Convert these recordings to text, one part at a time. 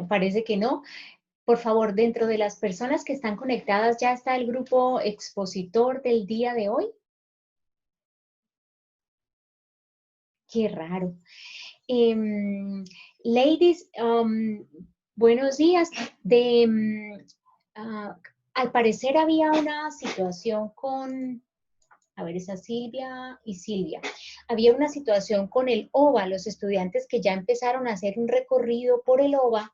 parece que no. Por favor, dentro de las personas que están conectadas, ¿ya está el grupo expositor del día de hoy? Qué raro. Ladies, buenos días. Ah, al parecer había una situación con, a ver, esa Silvia y Silvia. Había una situación con el OVA, los estudiantes que ya empezaron a hacer un recorrido por el OVA.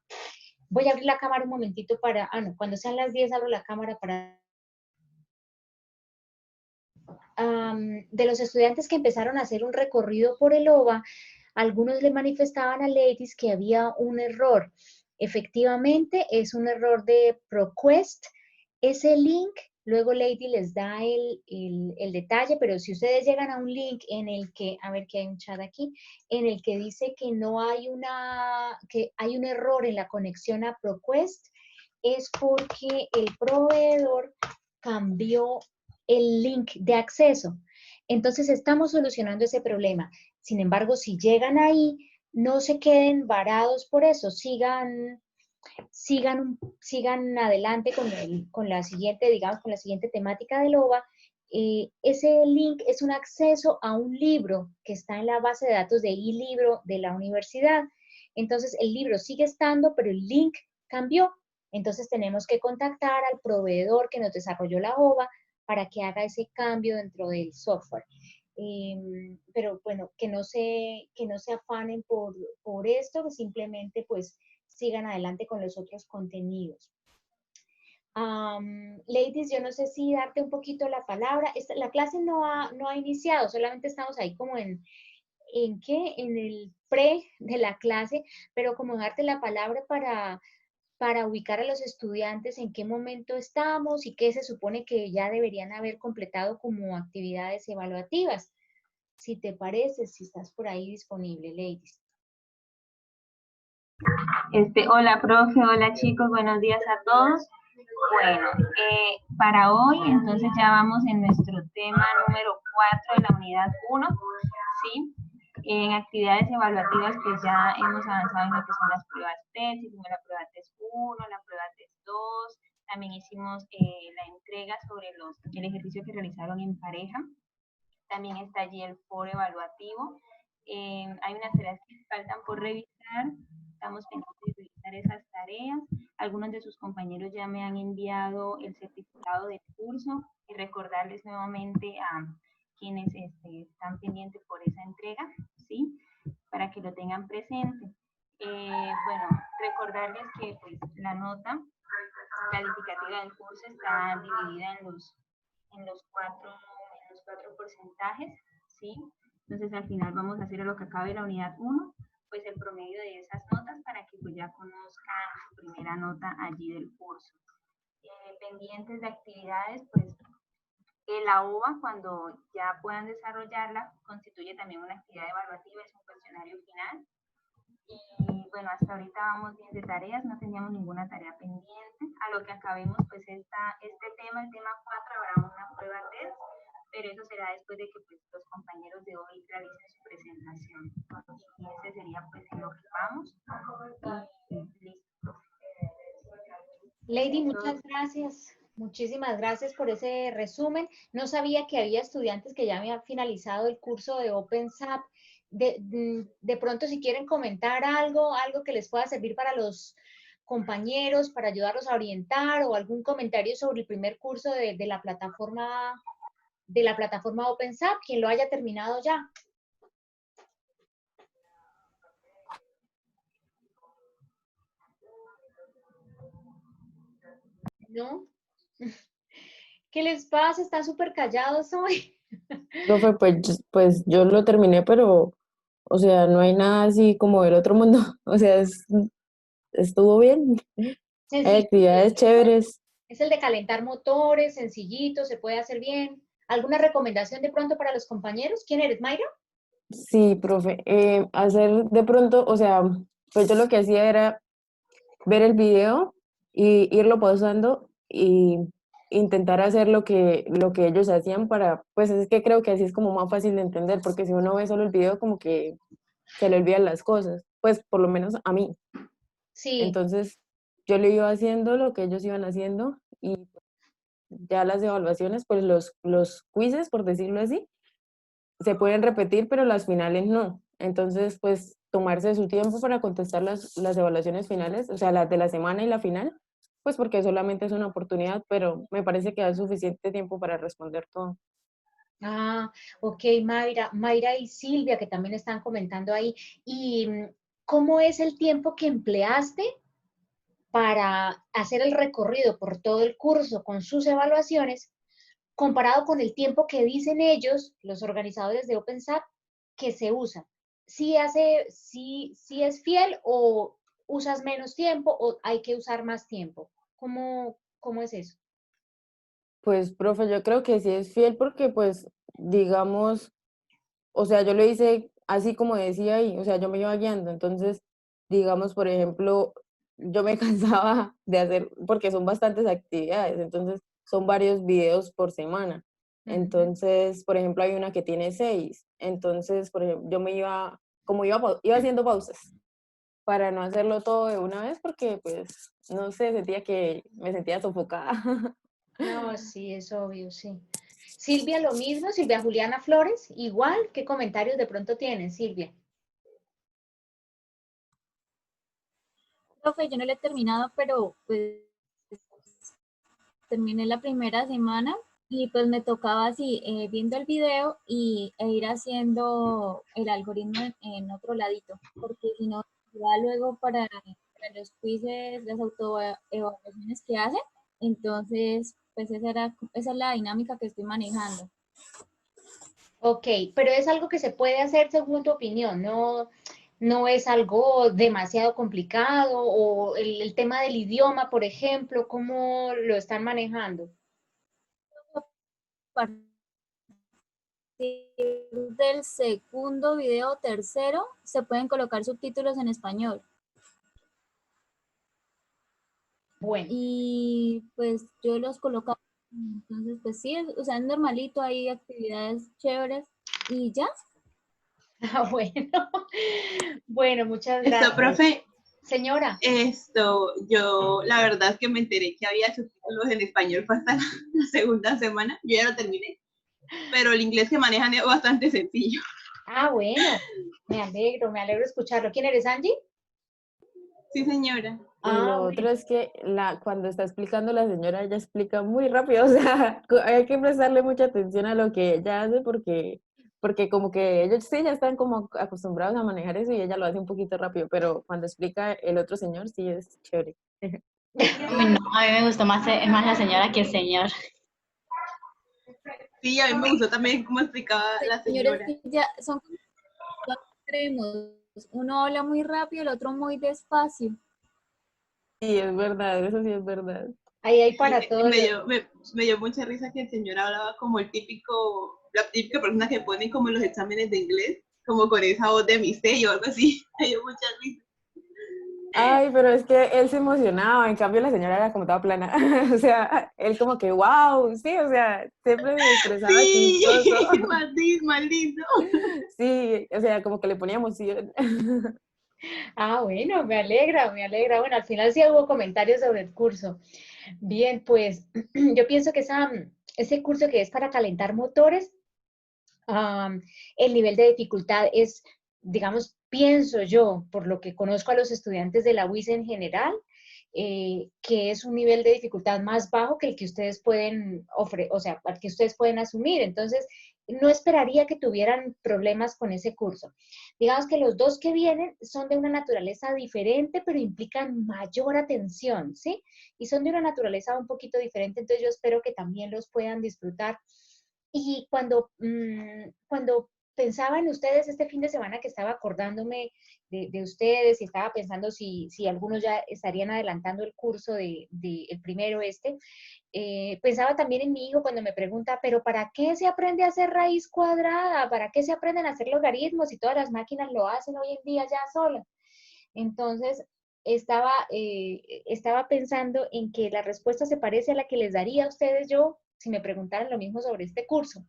Voy a abrir la cámara un momentito para, no, cuando sean las 10 abro la cámara para... de los estudiantes que empezaron a hacer un recorrido por el OVA, algunos le manifestaban a Ladies que había un error. Efectivamente, es un error de ProQuest. Ese link, luego Lady les da el detalle, pero si ustedes llegan a un link en el que, a ver que hay un chat aquí, en el que dice que no hay que hay un error en la conexión a ProQuest, es porque el proveedor cambió el link de acceso. Entonces estamos solucionando ese problema. Sin embargo, si llegan ahí, no se queden varados por eso, sigan adelante con la siguiente, digamos, con la siguiente temática del OVA. Ese link es un acceso a un libro que está en la base de datos de eLibro de la universidad. Entonces, el libro sigue estando, pero el link cambió. Entonces, tenemos que contactar al proveedor que nos desarrolló la OVA para que haga ese cambio dentro del software. Pero bueno, que no se afanen por esto, que simplemente pues sigan adelante con los otros contenidos. Ladies, yo no sé si darte un poquito la palabra. La clase no ha iniciado, solamente estamos ahí como ¿en qué? En el pre de la clase, pero como darte la palabra para ubicar a los estudiantes en qué momento estamos y qué se supone que ya deberían haber completado como actividades evaluativas. Si te parece, si estás por ahí disponible, Ladies. Hola, profe, hola chicos, buenos días a todos. Bueno, para hoy entonces ya vamos en nuestro tema número 4 de la unidad 1, ¿sí? En actividades evaluativas pues ya hemos avanzado en lo que son las pruebas test, hicimos la prueba test 1, la prueba test 2, también hicimos la entrega sobre el ejercicio que realizaron en pareja, también está allí el foro evaluativo. Hay unas tareas que faltan por revisar, estamos pendientes de revisar esas tareas. Algunos de sus compañeros ya me han enviado el certificado del curso y recordarles nuevamente a quienes están pendientes por esa entrega, ¿sí? Para que lo tengan presente. Bueno, recordarles que pues, la nota calificativa del curso está dividida en los cuatro porcentajes, ¿sí? Entonces al final vamos a hacer a lo que acabe la unidad 1, pues el promedio de esas notas para que pues ya conozcan su primera nota allí del curso. Pendientes de actividades, pues la OVA, cuando ya puedan desarrollarla, constituye también una actividad evaluativa, es un cuestionario final. Y bueno, hasta ahorita vamos bien de tareas, no teníamos ninguna tarea pendiente. A lo que acabemos, pues este tema, el tema 4, habrá una prueba test, pero eso será después de que pues, los compañeros de hoy realicen su presentación. Y ese sería pues en lo que vamos. Y listo. Lady, muchas gracias. Muchísimas gracias por ese resumen. No sabía que había estudiantes que ya habían finalizado el curso de OpenSAP. De pronto, si quieren comentar algo que les pueda servir para los compañeros, para ayudarlos a orientar, o algún comentario sobre el primer curso de la plataforma OpenSAP, quien lo haya terminado ya. ¿No? ¿Qué les pasa? Están súper callados hoy. Profe, pues yo lo terminé, pero, o sea, no hay nada así como del otro mundo. O sea, estuvo bien. Hay Sencillo. actividades chéveres. Es el de calentar motores, sencillito, se puede hacer bien. ¿Alguna recomendación de pronto para los compañeros? ¿Quién eres, Mayra? Sí, profe. Hacer de pronto, o sea, pues yo lo que hacía era ver el video y irlo pausando y intentar hacer lo que ellos hacían para, pues es que creo que así es como más fácil de entender, porque si uno ve solo el video como que se le olvidan las cosas, pues por lo menos a mí. Sí. Entonces, yo le iba haciendo lo que ellos iban haciendo y ya las evaluaciones, pues los quizzes, por decirlo así, se pueden repetir, pero las finales no. Entonces, pues tomarse su tiempo para contestar las evaluaciones finales, o sea, las de la semana y la final, pues porque solamente es una oportunidad, pero me parece que da suficiente tiempo para responder todo. Ah, ok, Mayra y Silvia, que también están comentando ahí. ¿Y cómo es el tiempo que empleaste para hacer el recorrido por todo el curso con sus evaluaciones, comparado con el tiempo que dicen ellos, los organizadores de OpenSAT, que se usa? ¿Sí es fiel o usas menos tiempo o hay que usar más tiempo? ¿Cómo es eso? Pues, profe, yo creo que sí es fiel porque, pues, digamos, o sea, yo lo hice así como decía ahí, o sea, yo me iba guiando. Entonces, digamos, por ejemplo, yo me cansaba de hacer, porque son bastantes actividades, entonces son varios videos por semana. Ujú. Entonces, por ejemplo, hay una que tiene 6. Entonces, por ejemplo, yo me iba, como iba haciendo pausas para no hacerlo todo de una vez, porque, pues, no sé, sentía que me sentía sofocada. No, sí, es obvio, sí. Silvia, lo mismo, Silvia Juliana Flores, igual, ¿qué comentarios de pronto tienes, Silvia? Profe, yo no lo he terminado, pero pues terminé la primera semana y pues me tocaba así, viendo el video e ir haciendo el algoritmo en otro ladito, porque si no, ya luego para los quizzes, las autoevaluaciones que hacen, entonces pues esa es la dinámica que estoy manejando. Ok, pero es algo que se puede hacer según tu opinión, no es algo demasiado complicado o el tema del idioma, por ejemplo, ¿cómo lo están manejando? A partir del segundo video, tercero, se pueden colocar subtítulos en español. Bueno, Y pues yo los colocaba. Entonces, pues sí, o sea, es normalito, hay actividades chéveres y ya. bueno, bueno, muchas Esto, gracias. profe, Señora, yo la verdad es que me enteré que había subtítulos en español fue hasta la segunda semana, yo ya lo terminé, pero el inglés que manejan es bastante sencillo. bueno, me alegro escucharlo. ¿Quién eres, Angie? Sí, señora. Y Ah, lo otro bueno. es que cuando está explicando la señora, ella explica muy rápido, o sea, hay que prestarle mucha atención a lo que ella hace porque como que ellos sí ya están como acostumbrados a manejar eso y ella lo hace un poquito rápido, pero cuando explica el otro señor sí es chévere. Uy, no, a mí me gustó más, es más la señora que el señor. Sí, a mí me gustó también cómo explicaba la Señores, señora. que ya son como dos extremos. Uno habla muy rápido, el otro muy despacio. Sí, es verdad, eso sí es verdad. Ahí hay Y para todos los... me dio mucha risa que el señor hablaba como la típica persona que ponen como en los exámenes de inglés, como con esa voz de misterio o algo así. Me dio mucha risa. Ay, pero es que él se emocionaba, en cambio la señora era como toda plana, o sea, él como que wow, sí, o sea, siempre se expresaba Sí, chistoso. maldito, maldito. Sí, o sea, como que le ponía emoción. Bueno, me alegra, me alegra. Bueno, al final sí hubo comentarios sobre el curso. Bien, pues yo pienso que ese curso que es para calentar motores, el nivel de dificultad es, digamos, pienso yo, por lo que conozco a los estudiantes de la UIS en general, que es un nivel de dificultad más bajo que el que ustedes pueden ofrecer, o sea, el que ustedes pueden asumir. Entonces, no esperaría que tuvieran problemas con ese curso. Digamos que los dos que vienen son de una naturaleza diferente, pero implican mayor atención, ¿sí? Y son de una naturaleza un poquito diferente, entonces yo espero que también los puedan disfrutar. Y cuando pensaba en ustedes este fin de semana que estaba acordándome de ustedes y estaba pensando si algunos ya estarían adelantando el curso el primero pensaba también en mi hijo cuando me pregunta, pero ¿para qué se aprende a hacer raíz cuadrada? ¿Para qué se aprenden a hacer logaritmos si todas las máquinas lo hacen hoy en día ya solas? Entonces, estaba pensando en que la respuesta se parece a la que les daría a ustedes yo si me preguntaran lo mismo sobre este curso.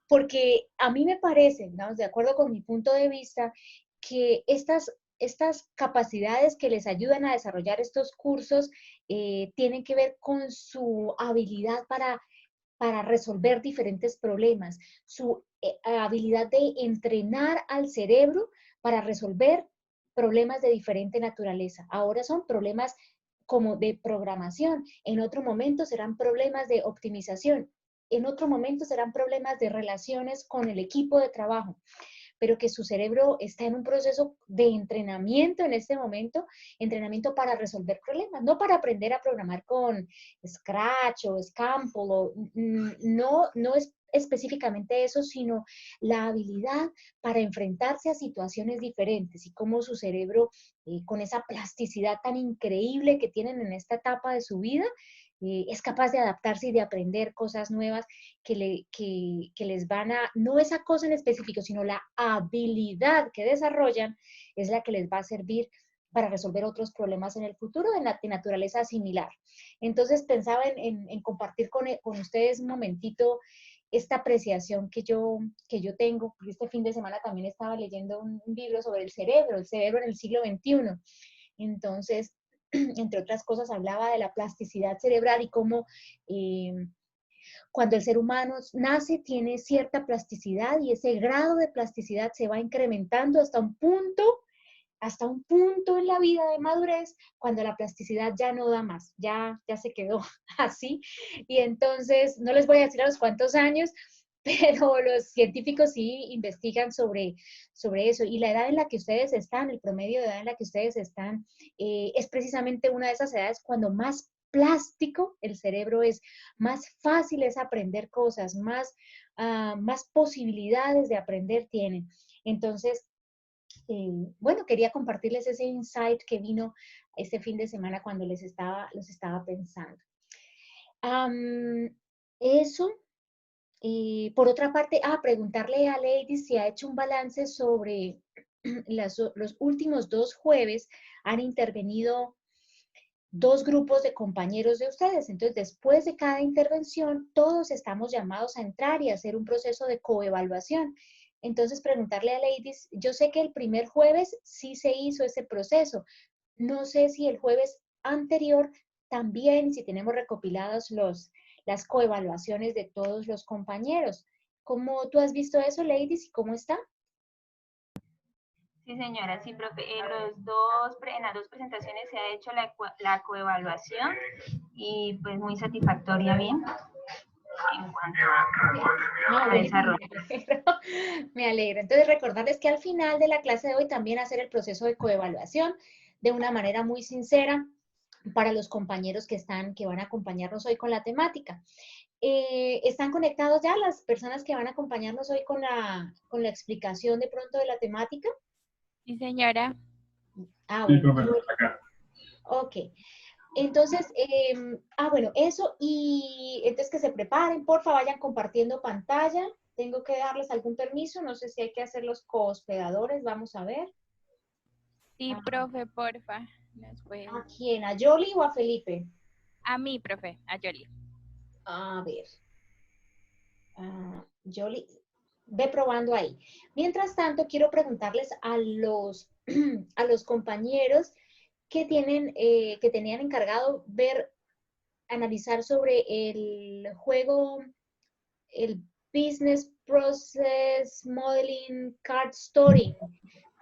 Porque a mí me parece, digamos, de acuerdo con mi punto de vista, que estas capacidades que les ayudan a desarrollar estos cursos tienen que ver con su habilidad para resolver diferentes problemas, su habilidad de entrenar al cerebro para resolver problemas de diferente naturaleza. Ahora son problemas como de programación, en otro momento serán problemas de optimización, en otro momento serán problemas de relaciones con el equipo de trabajo, pero que su cerebro está en un proceso de entrenamiento en este momento, entrenamiento para resolver problemas, no para aprender a programar con Scratch o Scample, no es específicamente eso, sino la habilidad para enfrentarse a situaciones diferentes y cómo su cerebro, con esa plasticidad tan increíble que tienen en esta etapa de su vida, es capaz de adaptarse y de aprender cosas nuevas que les van a, no esa cosa en específico, sino la habilidad que desarrollan es la que les va a servir para resolver otros problemas en el futuro de naturaleza similar. Entonces pensaba en compartir con ustedes un momentito esta apreciación que yo tengo, porque este fin de semana también estaba leyendo un libro sobre el cerebro en el siglo XXI. Entonces, entre otras cosas, hablaba de la plasticidad cerebral y cómo cuando el ser humano nace tiene cierta plasticidad y ese grado de plasticidad se va incrementando hasta un punto en la vida de madurez, cuando la plasticidad ya no da más, ya se quedó así. Y entonces, no les voy a decir a los cuántos años, pero los científicos sí investigan sobre eso. Y la edad en la que ustedes están, el promedio de edad en la que ustedes están, es precisamente una de esas edades cuando más plástico el cerebro es, más fácil es aprender cosas, más posibilidades de aprender tienen. Entonces, bueno, quería compartirles ese insight que vino este fin de semana cuando los estaba pensando. Eso. Por otra parte, preguntarle a Lady si ha hecho un balance sobre los últimos 2 jueves han intervenido 2 grupos de compañeros de ustedes. Entonces, después de cada intervención, todos estamos llamados a entrar y hacer un proceso de coevaluación. Entonces, preguntarle a Ladies, yo sé que el primer jueves sí se hizo ese proceso. No sé si el jueves anterior también, si tenemos recopilados las coevaluaciones de todos los compañeros. ¿Cómo tú has visto eso, Ladies, y cómo está? Sí, señora, sí, profe. En las 2 presentaciones se ha hecho la coevaluación y pues muy satisfactoria, bien, en cuanto a desarrollo. Me alegro. Entonces, recordarles que al final de la clase de hoy también hacer el proceso de coevaluación de una manera muy sincera para los compañeros que van a acompañarnos hoy con la temática. ¿Están conectados ya las personas que van a acompañarnos hoy con la explicación de pronto de la temática? Sí, señora. Bueno. Ok. Entonces, bueno, eso, y entonces que se preparen, porfa, vayan compartiendo pantalla. Tengo que darles algún permiso, no sé si hay que hacer los cohospedadores, vamos a ver. Sí, profe, porfa. ¿A quién? ¿A Yoli o a Felipe? A mí, profe, a Yoli. A ver. Yoli, ve probando ahí. Mientras tanto, quiero preguntarles a los compañeros que tenían encargado analizar sobre el juego, el Business Process Modeling Card Story.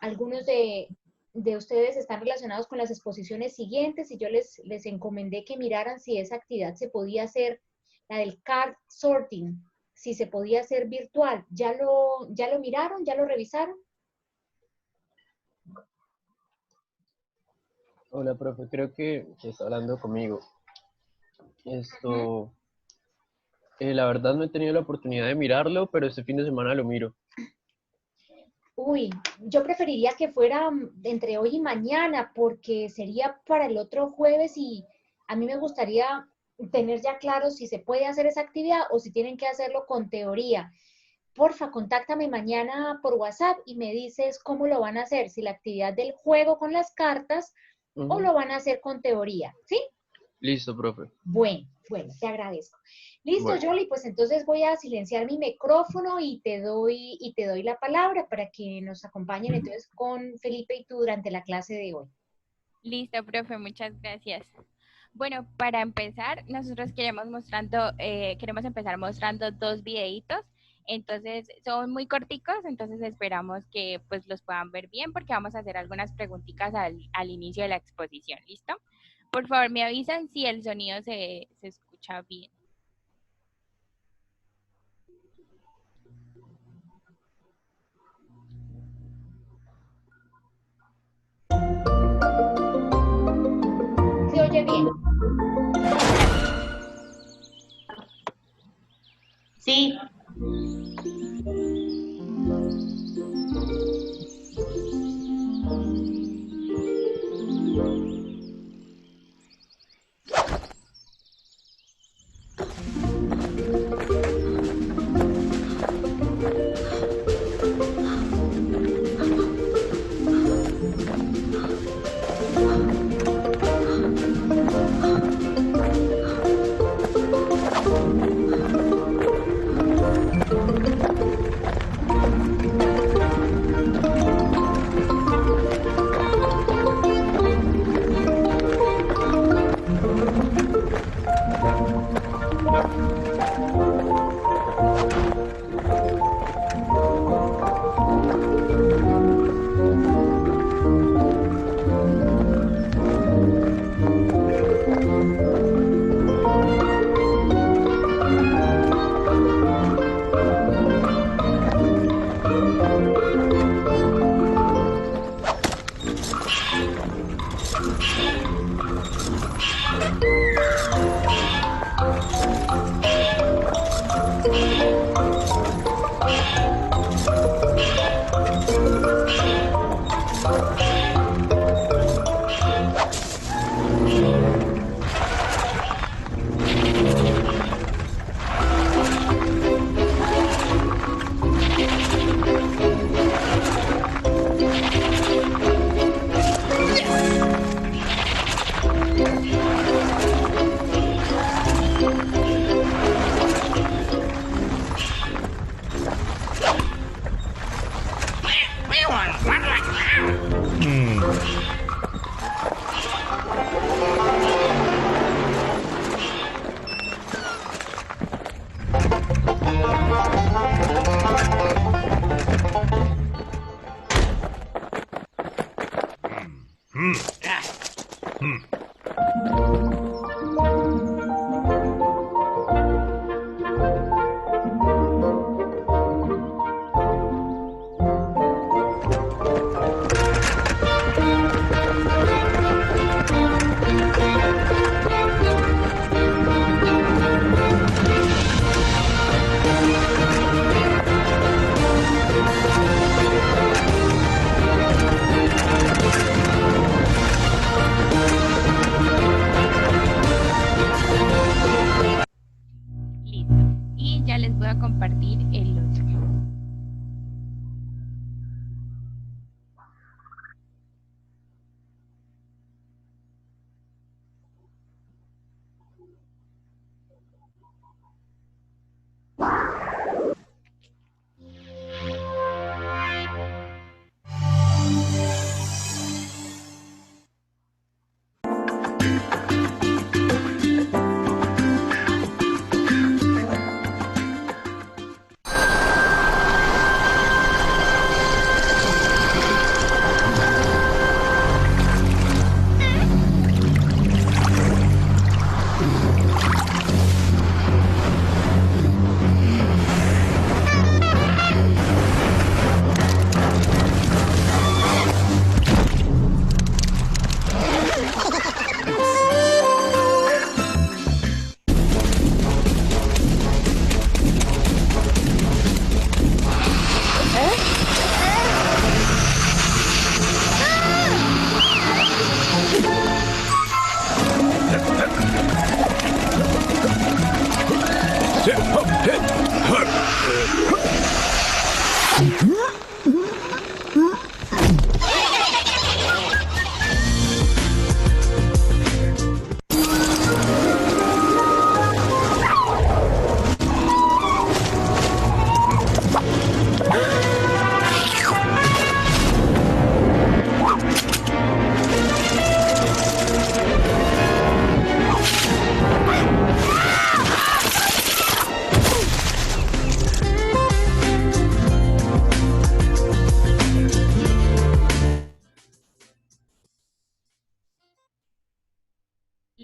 Algunos de ustedes están relacionados con las exposiciones siguientes y yo les encomendé que miraran si esa actividad se podía hacer, la del card sorting, si se podía hacer virtual. ¿Ya lo miraron? ¿Ya lo revisaron? Hola, profe, creo que está hablando conmigo. La verdad no he tenido la oportunidad de mirarlo, pero este fin de semana lo miro. Uy, yo preferiría que fuera entre hoy y mañana, porque sería para el otro jueves y a mí me gustaría tener ya claro si se puede hacer esa actividad o si tienen que hacerlo con teoría. Porfa, contáctame mañana por WhatsApp y me dices cómo lo van a hacer, si la actividad del juego con las cartas o lo van a hacer con teoría, ¿sí? Listo, profe. Bueno, te agradezco. Listo, Bueno. Yoli, pues entonces voy a silenciar mi micrófono y te doy la palabra para que nos acompañen entonces con Felipe y tú durante la clase de hoy. Listo, profe, muchas gracias. Bueno, para empezar, nosotros queremos empezar mostrando dos videitos. Entonces, son muy corticos, entonces esperamos que pues los puedan ver bien porque vamos a hacer algunas preguntitas al inicio de la exposición. ¿Listo? Por favor, me avisan si el sonido se escucha bien. ¿Se oye bien? Sí.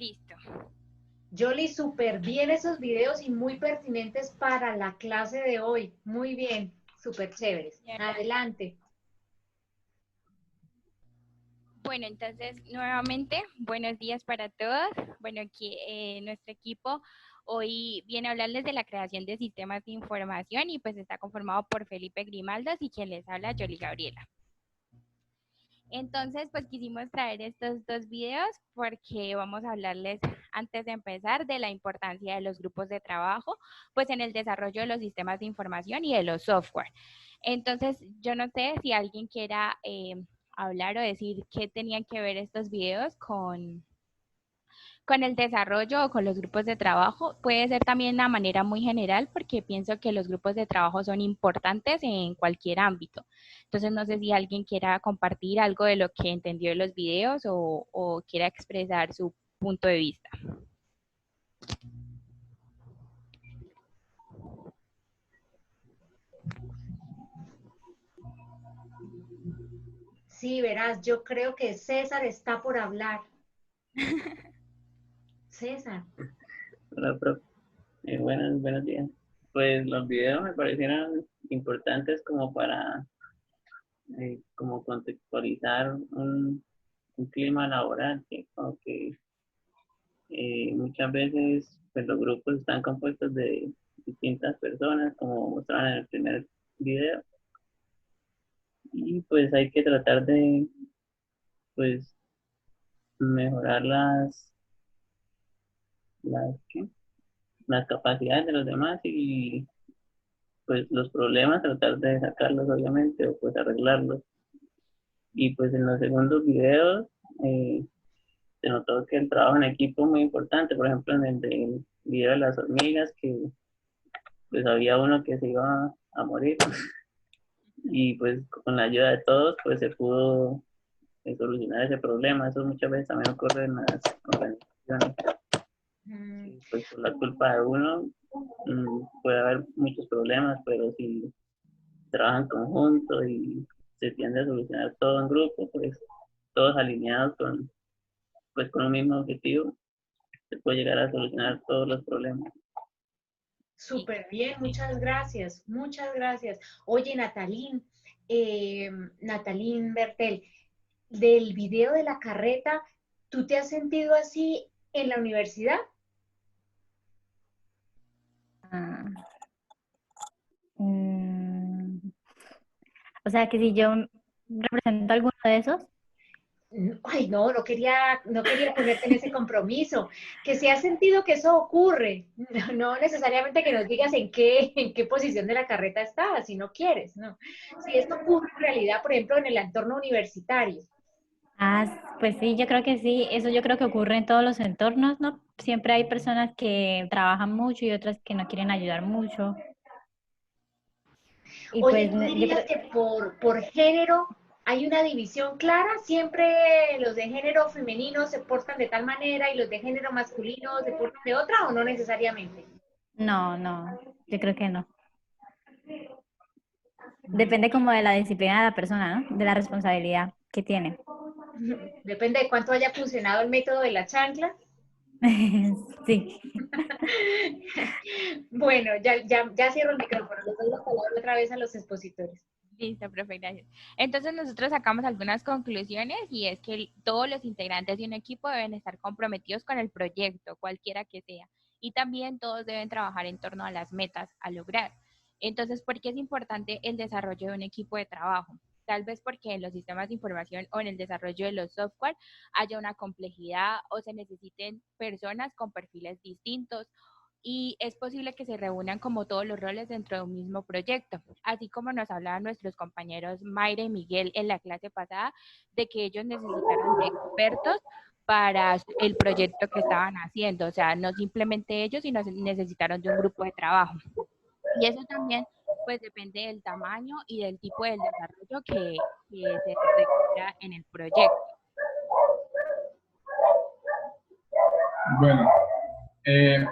Listo. Yoli, súper bien esos videos y muy pertinentes para la clase de hoy. Muy bien, súper chéveres. Adelante. Bueno, entonces nuevamente, buenos días para todos. Bueno, aquí nuestro equipo hoy viene a hablarles de la creación de sistemas de información y pues está conformado por Felipe Grimaldos y quien les habla, Yoli Gabriela. Entonces, pues quisimos traer estos dos videos porque vamos a hablarles antes de empezar de la importancia de los grupos de trabajo, pues en el desarrollo de los sistemas de información y de los software. Entonces, yo no sé si alguien quiera hablar o decir qué tenían que ver estos videos con el desarrollo o con los grupos de trabajo. Puede ser también de una manera muy general porque pienso que los grupos de trabajo son importantes en cualquier ámbito. Entonces no sé si alguien quiera compartir algo de lo que entendió de los videos o quiera expresar su punto de vista. Sí, verás, yo creo que César está por hablar. César. Hola, profe. Buenos días. Pues los videos me parecieron importantes como para como contextualizar un clima laboral, que como que muchas veces pues, los grupos están compuestos de distintas personas, como mostraron en el primer video, y pues hay que tratar de pues mejorar ¿qué? Las capacidades de los demás y pues los problemas, tratar de sacarlos obviamente o pues arreglarlos. Y pues en los segundos videos eh, se notó que el trabajo en equipo es muy importante, por ejemplo en el del video de las hormigas, que pues había uno que se iba a morir y pues con la ayuda de todos pues se pudo solucionar ese problema. Eso muchas veces también ocurre en las organizaciones. Sí, pues por la culpa de uno puede haber muchos problemas, pero si trabajan en conjunto y se tiende a solucionar todo en grupo, pues todos alineados pues, con un mismo objetivo, se puede llegar a solucionar todos los problemas. Súper bien, muchas gracias, muchas gracias. Oye, Natalín Bertel, del video de la carreta, ¿tú te has sentido así en la universidad? O sea, que si yo represento alguno de esos. Ay, no quería ponerte en ese compromiso. Que si has sentido que eso ocurre, no necesariamente que nos digas en qué posición de la carreta estás, si no quieres, no. Si esto ocurre en realidad, por ejemplo, en el entorno universitario. Pues sí, yo creo que sí, eso yo creo que ocurre en todos los entornos, ¿no? Siempre hay personas que trabajan mucho y otras que no quieren ayudar mucho. Y Oye, pues ¿tú yo dirías creo, que por género hay una división clara? ¿Siempre los de género femenino se portan de tal manera y los de género masculino se portan de otra o no necesariamente? no, yo creo que no. Depende como de la disciplina de la persona, ¿no? De la responsabilidad que tiene. Depende de cuánto haya funcionado el método de la chancla. Sí. Bueno, ya cierro el micrófono, les doy la palabra otra vez a los expositores. Listo, profe, gracias. Entonces nosotros sacamos algunas conclusiones y es que todos los integrantes de un equipo deben estar comprometidos con el proyecto, cualquiera que sea, y también todos deben trabajar en torno a las metas a lograr. Entonces, ¿por qué es importante el desarrollo de un equipo de trabajo? Tal vez porque en los sistemas de información o en el desarrollo de los software haya una complejidad o se necesiten personas con perfiles distintos y es posible que se reúnan como todos los roles dentro de un mismo proyecto, así como nos hablaban nuestros compañeros Mayra y Miguel en la clase pasada, de que ellos necesitaron de expertos para el proyecto que estaban haciendo, o sea, no simplemente ellos, sino necesitaron de un grupo de trabajo. Y eso también, pues, depende del tamaño y del tipo de desarrollo que se requiera en el proyecto. Bueno,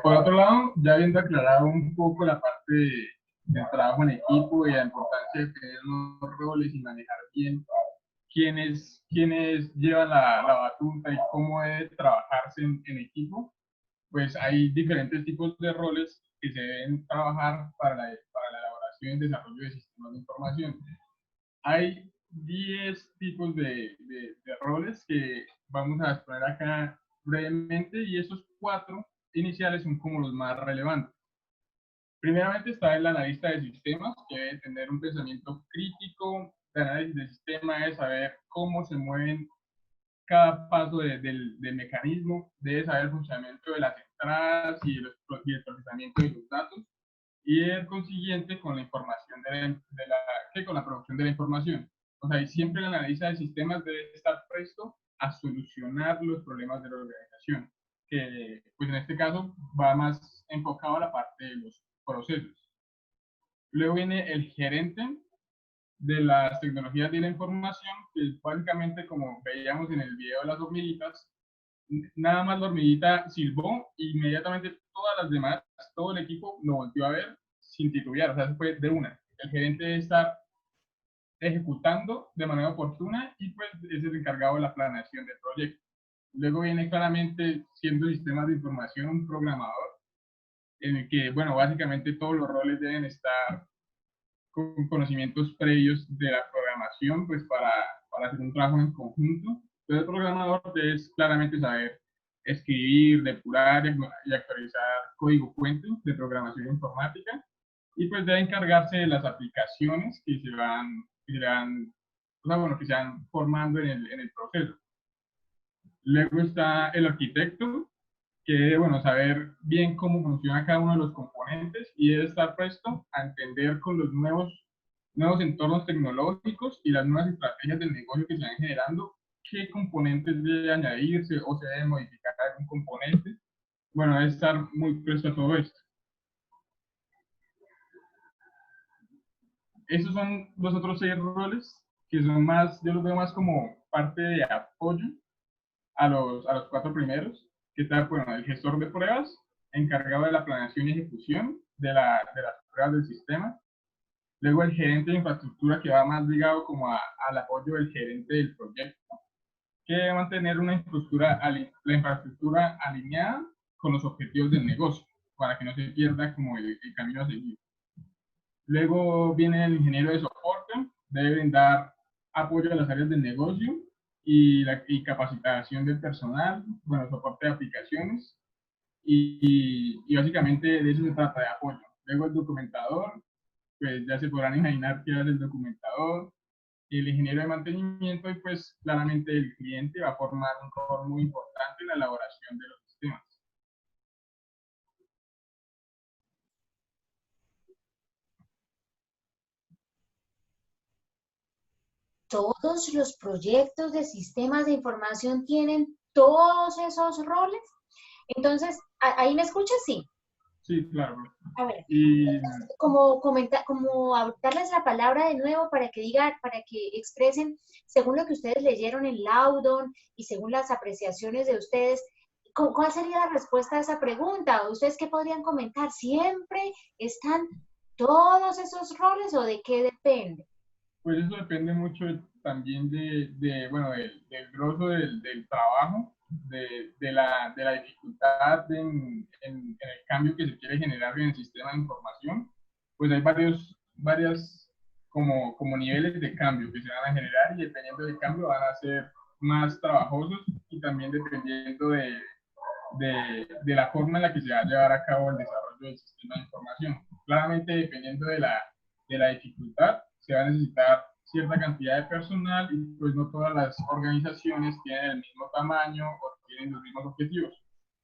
por otro lado, ya habiendo aclarado un poco la parte del trabajo en equipo y la importancia de tener los roles y manejar bien quiénes llevan la batuta y cómo debe trabajarse trabajarse en equipo, pues hay diferentes tipos de roles que se deben trabajar para la elaboración y desarrollo de sistemas de información. Hay 10 tipos de roles que vamos a exponer acá brevemente, y esos 4 iniciales son como los más relevantes. Primeramente está el analista de sistemas, que debe tener un pensamiento crítico de análisis de sistema, de saber cómo se mueven cada paso del mecanismo, debe saber el funcionamiento de las entradas y el procesamiento de los datos, y el consiguiente con la información con la producción de la información. O sea, y siempre el analista de sistemas debe estar presto a solucionar los problemas de la organización, que pues en este caso va más enfocado a la parte de los procesos. Luego viene el gerente de las tecnologías de la información, que es básicamente, como veíamos en el video de las hormiguitas, nada más la hormiguita silbó, inmediatamente todas las demás, todo el equipo lo volvió a ver sin titubear, o sea, se fue de una. El gerente debe estar ejecutando de manera oportuna, y pues es el encargado de la planeación del proyecto. Luego viene claramente, siendo sistemas de información, un programador, en el que, bueno, básicamente todos los roles deben estar con conocimientos previos de la programación, pues para hacer un trabajo en conjunto. Entonces el programador debe claramente saber escribir, depurar y actualizar código fuente de programación informática, y pues debe encargarse de las aplicaciones que se van formando en el proceso. Luego está el arquitecto, que debe, bueno, saber bien cómo funciona cada uno de los componentes, y debe estar presto a entender con los nuevos entornos tecnológicos y las nuevas estrategias del negocio que se van generando, qué componentes debe añadirse o se debe modificar algún componente. Bueno, debe estar muy presto a todo esto. Esos son los otros 6 roles, que son más, yo los veo más como parte de apoyo a los 4 primeros, que está, bueno, el gestor de pruebas, encargado de la planeación y ejecución de las pruebas del sistema. Luego el gerente de infraestructura, que va más ligado como al apoyo del gerente del proyecto, que debe mantener la infraestructura alineada con los objetivos del negocio, para que no se pierda como el camino a seguir. Luego viene el ingeniero de soporte, debe brindar apoyo a las áreas del negocio y capacitación del personal, bueno, soporte de aplicaciones, y básicamente de eso se trata, de apoyo. Luego el documentador, pues ya se podrán imaginar qué hace el documentador, el ingeniero de mantenimiento, y pues claramente el cliente va a formar un rol muy importante en la elaboración de los sistemas. ¿Todos los proyectos de sistemas de información tienen todos esos roles? Entonces, ¿ahí me escuchas? Sí. Sí, claro. A ver, Y como darles la palabra de nuevo para que expresen, según lo que ustedes leyeron en Laudon y según las apreciaciones de ustedes, ¿cuál sería la respuesta a esa pregunta? ¿Ustedes qué podrían comentar? ¿Siempre están todos esos roles o de qué depende? pues eso depende mucho también del grosso del trabajo, de la dificultad en el cambio que se quiere generar en el sistema de información. Pues hay varias como niveles de cambio que se van a generar, y dependiendo del cambio van a ser más trabajosos, y también dependiendo de la forma en la que se va a llevar a cabo el desarrollo del sistema de información. Claramente, dependiendo de la dificultad, se va a necesitar cierta cantidad de personal, y pues no todas las organizaciones tienen el mismo tamaño o tienen los mismos objetivos.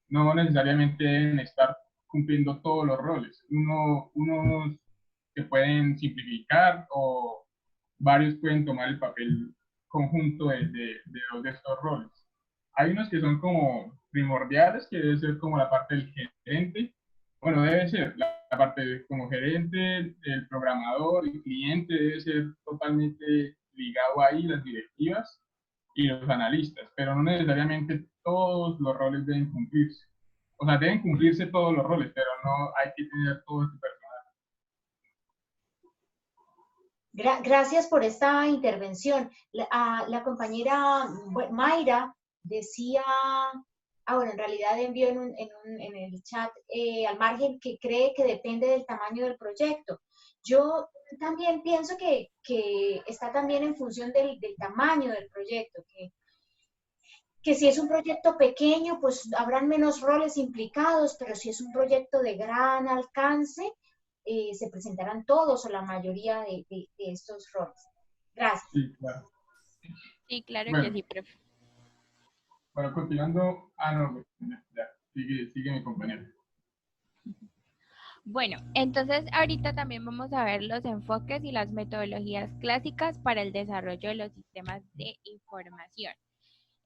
No necesariamente deben estar cumpliendo todos los roles. Unos se pueden simplificar, o varios pueden tomar el papel conjunto de estos roles. Hay unos que son como primordiales, que debe ser como la parte del gerente. Bueno, debe ser la parte como gerente, el programador, el cliente, debe ser totalmente ligado ahí, las directivas y los analistas, pero no necesariamente todos los roles deben cumplirse. O sea, deben cumplirse todos los roles, pero no hay que tener todo este personal. Gracias por esta intervención. La compañera Mayra decía Bueno, en realidad envió en el chat al margen que cree que depende del tamaño del proyecto. Yo también pienso que está también en función del tamaño del proyecto, que si es un proyecto pequeño, pues habrán menos roles implicados, pero si es un proyecto de gran alcance, se presentarán todos o la mayoría de estos roles. Gracias. Sí, claro. Sí, claro Bueno. que sí, profe. Bueno, continuando. No, ya, sigue mi compañero. Bueno, entonces ahorita también vamos a ver los enfoques y las metodologías clásicas para el desarrollo de los sistemas de información.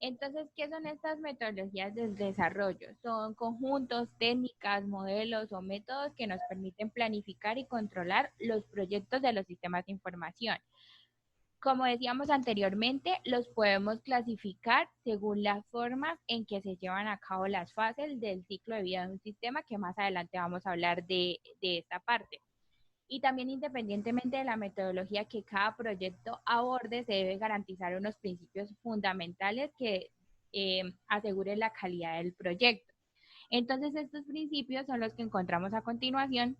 Entonces, ¿qué son estas metodologías del desarrollo? Son conjuntos, técnicas, modelos o métodos que nos permiten planificar y controlar los proyectos de los sistemas de información. Como decíamos anteriormente, los podemos clasificar según la forma en que se llevan a cabo las fases del ciclo de vida de un sistema, que más adelante vamos a hablar de esta parte. Y también, independientemente de la metodología que cada proyecto aborde, se debe garantizar unos principios fundamentales que aseguren la calidad del proyecto. Entonces, estos principios son los que encontramos a continuación,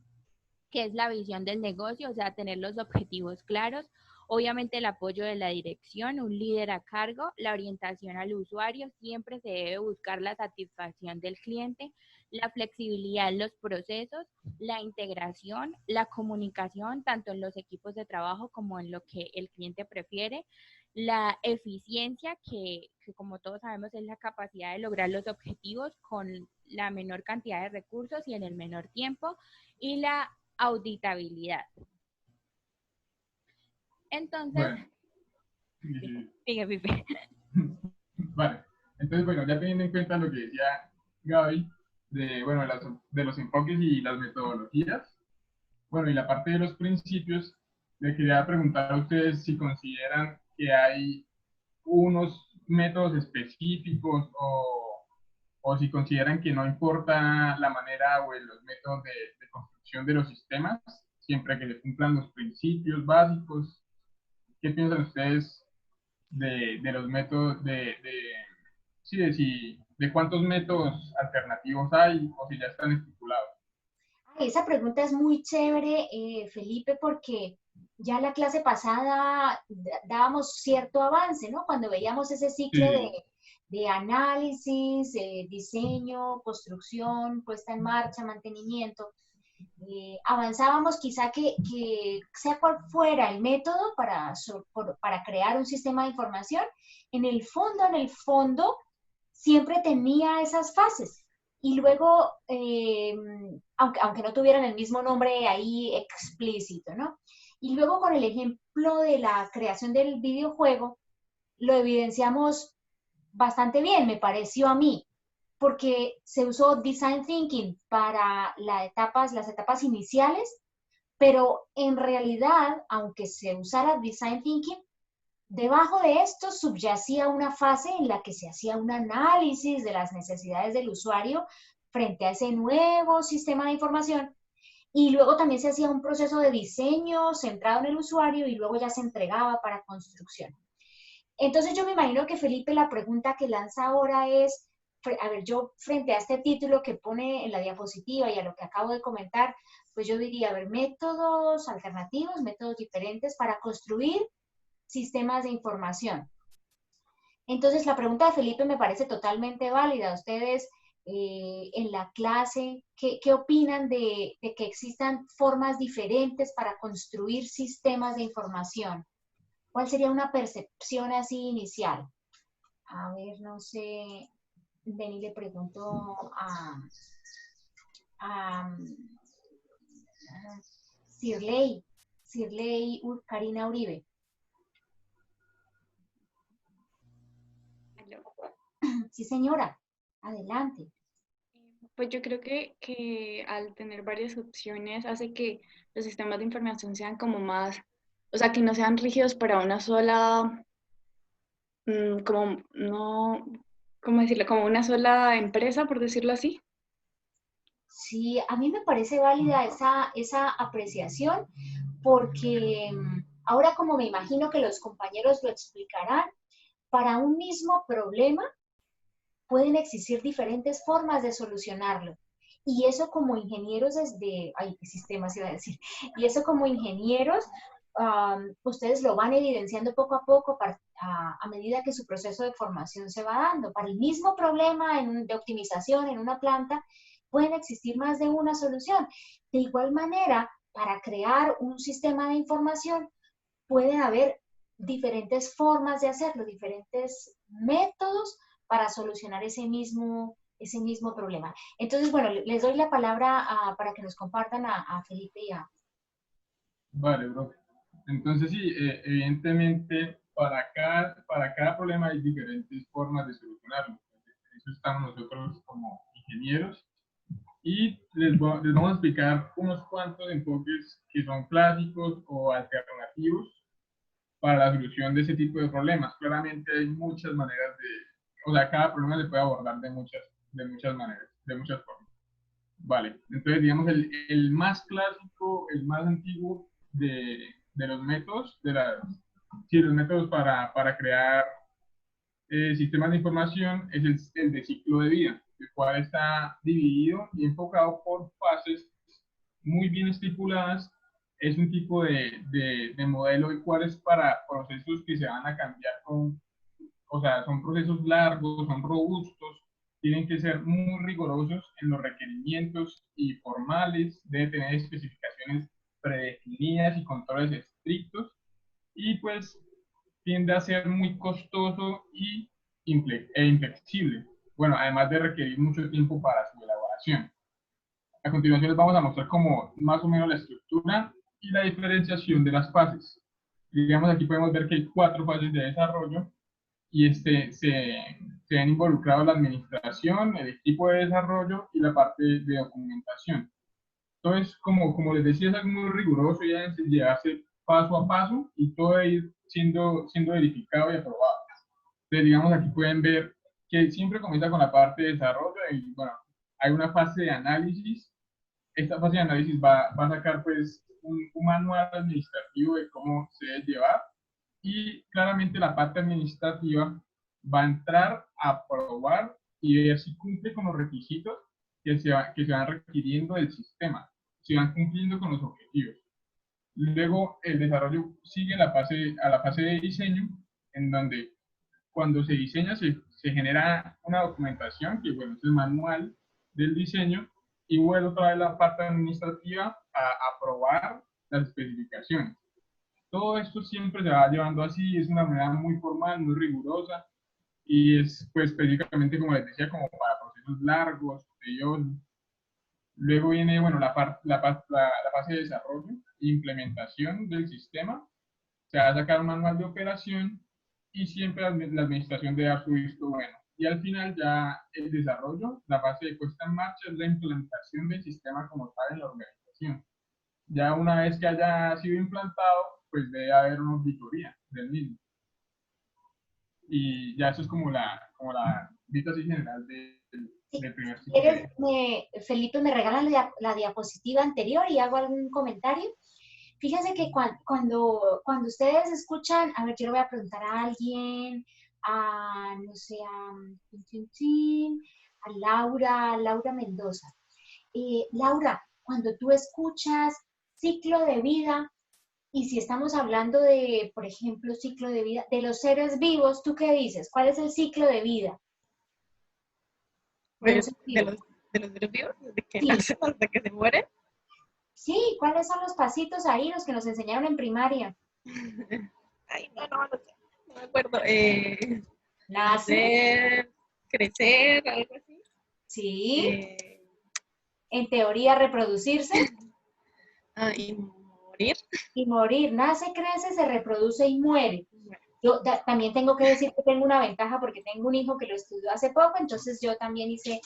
que es la visión del negocio, o sea, tener los objetivos claros, obviamente el apoyo de la dirección, un líder a cargo, la orientación al usuario, siempre se debe buscar la satisfacción del cliente, la flexibilidad en los procesos, la integración, la comunicación, tanto en los equipos de trabajo como en lo que el cliente prefiere, la eficiencia, que como todos sabemos es la capacidad de lograr los objetivos con la menor cantidad de recursos y en el menor tiempo, y la auditabilidad. Entonces, bueno, sigue, Pipe. Vale, entonces, bueno, ya teniendo en cuenta lo que decía Gaby, de los enfoques y las metodologías, bueno, y la parte de los principios, le quería preguntar a ustedes si consideran que hay unos métodos específicos o si consideran que no importa la manera o los métodos de construcción de los sistemas, siempre que se cumplan los principios básicos. ¿Qué piensan ustedes de los métodos, de cuántos métodos alternativos hay o si ya están estipulados? Esa pregunta es muy chévere, Felipe, porque ya en la clase pasada dábamos cierto avance, ¿no? Cuando veíamos ese ciclo de análisis, diseño, construcción, puesta en marcha, mantenimiento. Avanzábamos quizá que sea cual fuera el método para crear un sistema de información, en el fondo, siempre tenía esas fases. Y luego, aunque no tuvieran el mismo nombre ahí explícito, ¿no? Y luego con el ejemplo de la creación del videojuego, lo evidenciamos bastante bien, me pareció a mí, porque se usó Design Thinking para las etapas iniciales, pero en realidad, aunque se usara Design Thinking, debajo de esto subyacía una fase en la que se hacía un análisis de las necesidades del usuario frente a ese nuevo sistema de información, y luego también se hacía un proceso de diseño centrado en el usuario y luego ya se entregaba para construcción. Entonces yo me imagino que Felipe, la pregunta que lanza ahora es, a ver, yo frente a este título que pone en la diapositiva y a lo que acabo de comentar, pues yo diría, a ver, métodos alternativos, métodos diferentes para construir sistemas de información. Entonces la pregunta de Felipe me parece totalmente válida. Ustedes en la clase, ¿qué opinan de que existan formas diferentes para construir sistemas de información? ¿Cuál sería una percepción así inicial? A ver, no sé, Denny, le pregunto a Sirley Karina Uribe. Sí, señora, adelante. Pues yo creo que al tener varias opciones hace que los sistemas de información sean como más, o sea, que no sean rígidos para una sola, ¿cómo decirlo? Como una sola empresa, por decirlo así. Sí, a mí me parece válida esa apreciación, porque ahora, como me imagino que los compañeros lo explicarán, para un mismo problema pueden existir diferentes formas de solucionarlo. Y eso como ingenieros sistemas iba a decir, y eso como ingenieros, ustedes lo van evidenciando poco a poco a medida que su proceso de formación se va dando. Para el mismo problema de optimización en una planta, pueden existir más de una solución. De igual manera, para crear un sistema de información, pueden haber diferentes formas de hacerlo, diferentes métodos para solucionar ese mismo problema. Entonces, bueno, les doy la palabra para que nos compartan a Felipe y a... Vale, bro. Entonces, sí, evidentemente, para cada problema hay diferentes formas de solucionarlo. Eso estamos nosotros como ingenieros. Y les vamos a explicar unos cuantos enfoques que son clásicos o alternativos para la solución de ese tipo de problemas. Claramente hay muchas maneras o sea, cada problema se puede abordar de muchas maneras, de muchas formas. Vale, entonces digamos el más clásico, el más antiguo de los métodos, los métodos para crear sistemas de información es el de ciclo de vida, el cual está dividido y enfocado por fases muy bien estipuladas. Es un tipo de modelo el cual es para procesos que se van a cambiar o sea, son procesos largos, son robustos, tienen que ser muy rigurosos en los requerimientos y formales, deben tener especificaciones predefinidas y controles estrictos, y pues tiende a ser muy costoso e inflexible. Bueno, además de requerir mucho tiempo para su elaboración. A continuación les vamos a mostrar como más o menos la estructura y la diferenciación de las fases. Digamos, aquí podemos ver que hay 4 fases de desarrollo y se ven involucrados la administración, el equipo de desarrollo y la parte de documentación. Entonces, como les decía, es algo muy riguroso y deben llevarse paso a paso y todo debe ir siendo verificado y aprobado. Entonces, digamos, aquí pueden ver que siempre comienza con la parte de desarrollo y, bueno, hay una fase de análisis. Esta fase de análisis va a sacar, pues, un manual administrativo de cómo se debe llevar, y claramente la parte administrativa va a entrar a probar y ver si cumple con los requisitos que se van requiriendo del sistema, si van cumpliendo con los objetivos. Luego el desarrollo sigue a la fase de diseño, en donde cuando se diseña se genera una documentación, que bueno, es el manual del diseño, y vuelve otra vez la parte administrativa a aprobar las especificaciones. Todo esto siempre se va llevando así, es una manera muy formal, muy rigurosa, y es pues específicamente, como les decía, como para procesos largos, tediosos. Luego viene, bueno, la fase de desarrollo e implementación del sistema. Se va a sacar un manual de operación y siempre la administración debe dar su visto bueno. Y al final ya el desarrollo, la fase de puesta en marcha, es la implementación del sistema como tal en la organización. Ya una vez que haya sido implantado, pues debe haber una auditoría del mismo. Y ya eso es como la vista así general del primer ciclo. Felipe, ¿me regalan la diapositiva anterior y hago algún comentario? Fíjense que cuando ustedes escuchan, a ver, yo le voy a preguntar a alguien, no sé, a Laura Mendoza. Laura, cuando tú escuchas ciclo de vida, y si estamos hablando de, por ejemplo, ciclo de vida de los seres vivos, ¿tú qué dices? ¿Cuál es el ciclo de vida? De los seres vivos, desde que nacen hasta que se mueren. Sí, ¿cuáles son los pasitos ahí, los que nos enseñaron en primaria? Ay, no sé, no me acuerdo. Nacer, crecer, algo así. Sí. En teoría, reproducirse. Y morir. Y morir. Nace, crece, se reproduce y muere. Yo también tengo que decir que tengo una ventaja porque tengo un hijo que lo estudió hace poco, entonces yo también hice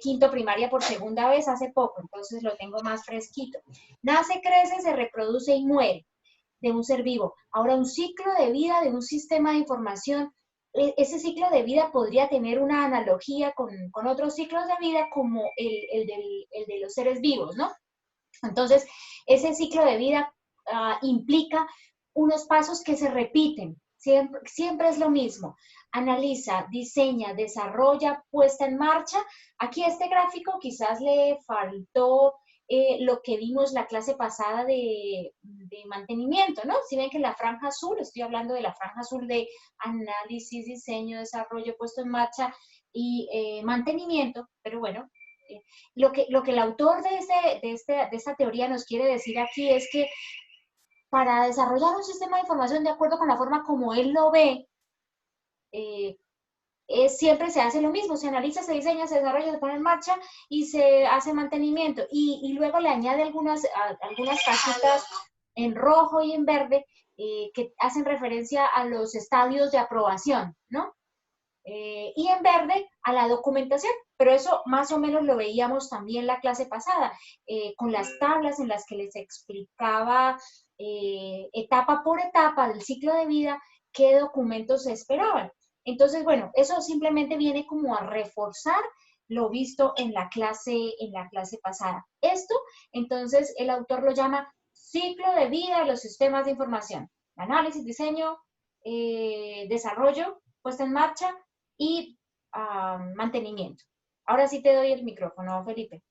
quinto primaria por segunda vez hace poco, entonces lo tengo más fresquito. Nace, crece, se reproduce y muere de un ser vivo. Ahora, un ciclo de vida de un sistema de información, ese ciclo de vida podría tener una analogía con otros ciclos de vida como el de los seres vivos, ¿no? Entonces, ese ciclo de vida implica unos pasos que se repiten, siempre es lo mismo. Analiza, diseña, desarrolla, puesta en marcha. Aquí este gráfico quizás le faltó lo que vimos la clase pasada de mantenimiento, ¿no? Si ven que la franja azul, estoy hablando de la franja azul de análisis, diseño, desarrollo, puesto en marcha y mantenimiento, pero bueno, lo que el autor de esta teoría nos quiere decir aquí es que para desarrollar un sistema de información de acuerdo con la forma como él lo ve, siempre se hace lo mismo, se analiza, se diseña, se desarrolla, se pone en marcha y se hace mantenimiento. Y luego le añade algunas cajitas en rojo y en verde que hacen referencia a los estadios de aprobación, ¿no? Y en verde a la documentación, pero eso más o menos lo veíamos también la clase pasada, con las tablas en las que les explicaba etapa por etapa del ciclo de vida qué documentos se esperaban. Entonces, bueno, eso simplemente viene como a reforzar lo visto en la clase pasada. Esto, entonces, el autor lo llama ciclo de vida de los sistemas de información. Análisis, diseño, desarrollo, puesta en marcha y mantenimiento. Ahora sí te doy el micrófono, Felipe.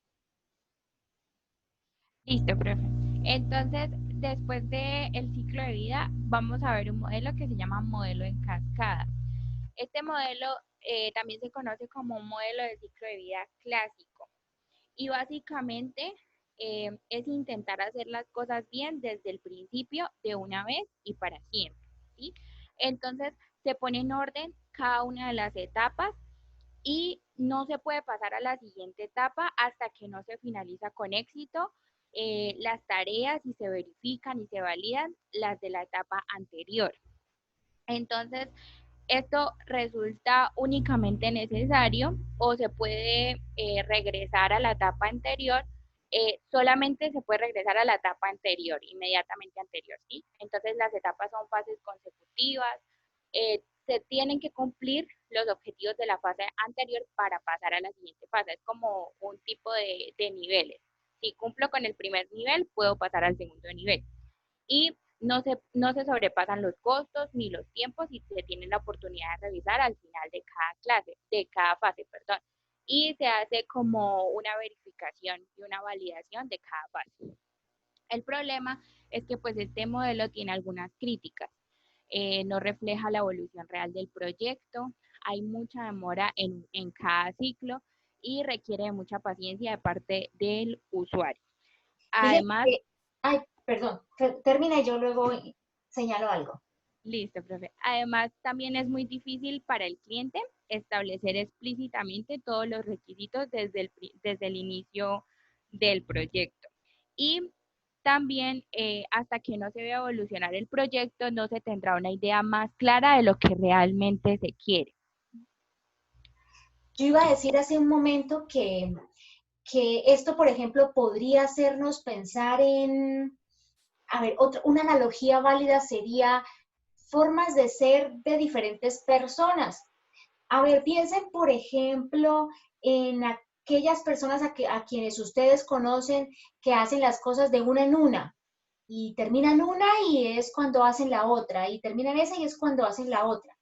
Listo, profe. Entonces, después del ciclo de vida, vamos a ver un modelo que se llama modelo en cascada. Este modelo también se conoce como un modelo de ciclo de vida clásico. Y básicamente es intentar hacer las cosas bien desde el principio, de una vez y para siempre, ¿sí? Entonces, se pone en orden cada una de las etapas y no se puede pasar a la siguiente etapa hasta que no se finaliza con éxito las tareas y se verifican y se validan las de la etapa anterior. Entonces, esto resulta únicamente necesario o se puede regresar a la etapa anterior, solamente se puede regresar a la etapa anterior, inmediatamente anterior, ¿sí? Entonces las etapas son fases consecutivas, se tienen que cumplir los objetivos de la fase anterior para pasar a la siguiente fase, es como un tipo de niveles. Si cumplo con el primer nivel, puedo pasar al segundo nivel. Y no se sobrepasan los costos ni los tiempos y se tiene la oportunidad de revisar al final de cada fase. Y se hace como una verificación y una validación de cada fase. El problema es que pues este modelo tiene algunas críticas. No refleja la evolución real del proyecto, hay mucha demora en cada ciclo y requiere de mucha paciencia de parte del usuario. Además, perdón, termina y yo luego señalo algo. Listo, profe. Además, también es muy difícil para el cliente establecer explícitamente todos los requisitos desde el inicio del proyecto. Y también, hasta que no se vea evolucionar el proyecto, no se tendrá una idea más clara de lo que realmente se quiere. Yo iba a decir hace un momento que esto, por ejemplo, podría hacernos pensar en, a ver, una analogía válida sería formas de ser de diferentes personas. A ver, piensen, por ejemplo, en aquellas personas a quienes ustedes conocen que hacen las cosas de una en una, y terminan una y es cuando hacen la otra, y terminan esa y es cuando hacen la otra,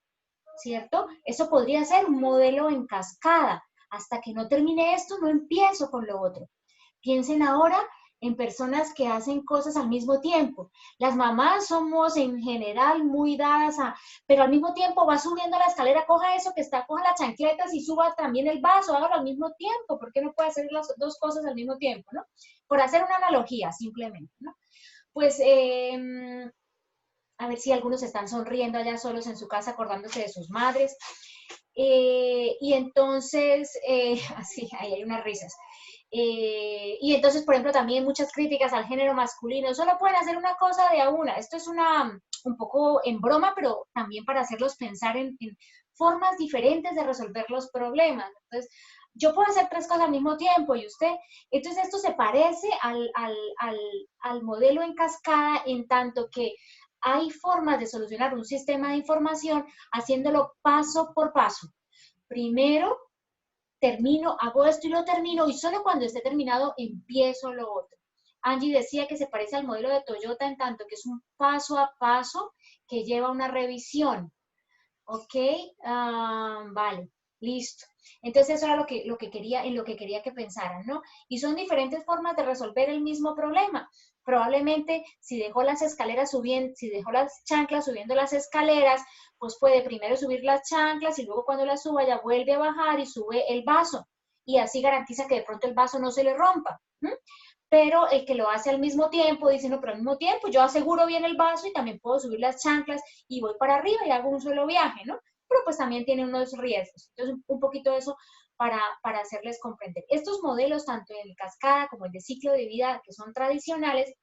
¿cierto? Eso podría ser un modelo en cascada. Hasta que no termine esto, no empiezo con lo otro. Piensen ahora en personas que hacen cosas al mismo tiempo. Las mamás somos en general muy dadas pero al mismo tiempo va subiendo la escalera, coja eso que está, coja las chancletas y suba también el vaso, hágalo al mismo tiempo. ¿Por qué no puede hacer las dos cosas al mismo tiempo, no? Por hacer una analogía, simplemente, ¿no? Pues, a ver si algunos están sonriendo allá solos en su casa acordándose de sus madres. Y entonces, así, ahí hay unas risas. Y entonces, por ejemplo, también muchas críticas al género masculino. Solo pueden hacer una cosa de a una. Esto es un poco en broma, pero también para hacerlos pensar en formas diferentes de resolver los problemas. Entonces, yo puedo hacer tres cosas al mismo tiempo y usted. Entonces, esto se parece al modelo en cascada en tanto que hay formas de solucionar un sistema de información haciéndolo paso por paso. Primero, termino, hago esto y lo termino, y solo cuando esté terminado empiezo lo otro. Angie decía que se parece al modelo de Toyota en tanto que es un paso a paso que lleva una revisión. ¿Ok? Vale, listo. Entonces eso era lo que quería, en lo que quería que pensaran, ¿no? Y son diferentes formas de resolver el mismo problema. Probablemente si dejó las escaleras subiendo, si dejó las chanclas subiendo las escaleras, pues puede primero subir las chanclas y luego cuando las suba ya vuelve a bajar y sube el vaso. Y así garantiza que de pronto el vaso no se le rompa. Pero el que lo hace al mismo tiempo dice, no, pero al mismo tiempo yo aseguro bien el vaso y también puedo subir las chanclas y voy para arriba y hago un solo viaje, ¿no? Pero pues también tiene unos riesgos. Entonces, un poquito de eso para hacerles comprender. Estos modelos, tanto en cascada como el de ciclo de vida, que son tradicionales,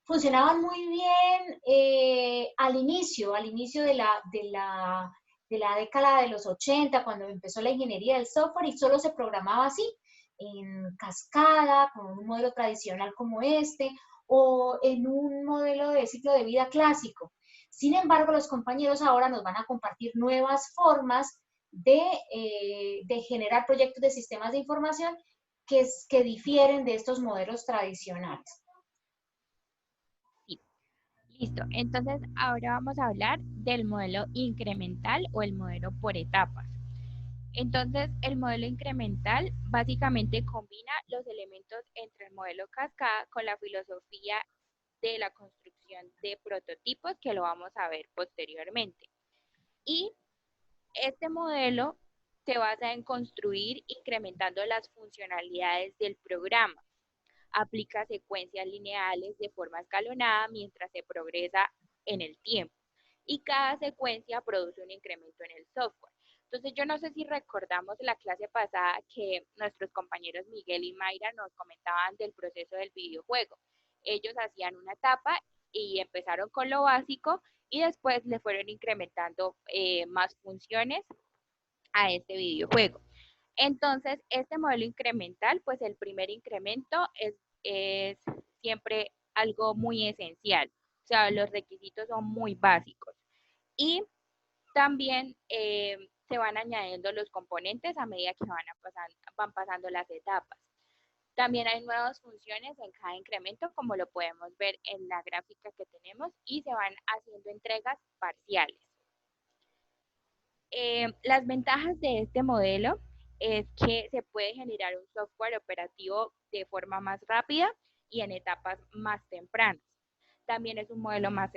funcionaban muy bien al inicio de la década de los 80, cuando empezó la ingeniería del software y solo se programaba así, en cascada, con un modelo tradicional como este, o en un modelo de ciclo de vida clásico. Sin embargo, los compañeros ahora nos van a compartir nuevas formas de generar proyectos de sistemas de información que difieren de estos modelos tradicionales. Sí. Listo. Entonces, ahora vamos a hablar del modelo incremental o el modelo por etapas. Entonces, el modelo incremental básicamente combina los elementos entre el modelo cascada con la filosofía de la construcción de prototipos, que lo vamos a ver posteriormente. Y este modelo se basa en construir incrementando las funcionalidades del programa. Aplica secuencias lineales de forma escalonada mientras se progresa en el tiempo. Y cada secuencia produce un incremento en el software. Entonces, yo no sé si recordamos la clase pasada que nuestros compañeros Miguel y Mayra nos comentaban del proceso del videojuego. Ellos hacían una etapa y empezaron con lo básico y después le fueron incrementando más funciones a este videojuego. Entonces, este modelo incremental, pues el primer incremento es siempre algo muy esencial. O sea, los requisitos son muy básicos. Y también se van añadiendo los componentes a medida que van pasando las etapas. También hay nuevas funciones en cada incremento, como lo podemos ver en la gráfica que tenemos, y se van haciendo entregas parciales. Las ventajas de este modelo es que se puede generar un software operativo de forma más rápida y en etapas más tempranas. También es un modelo más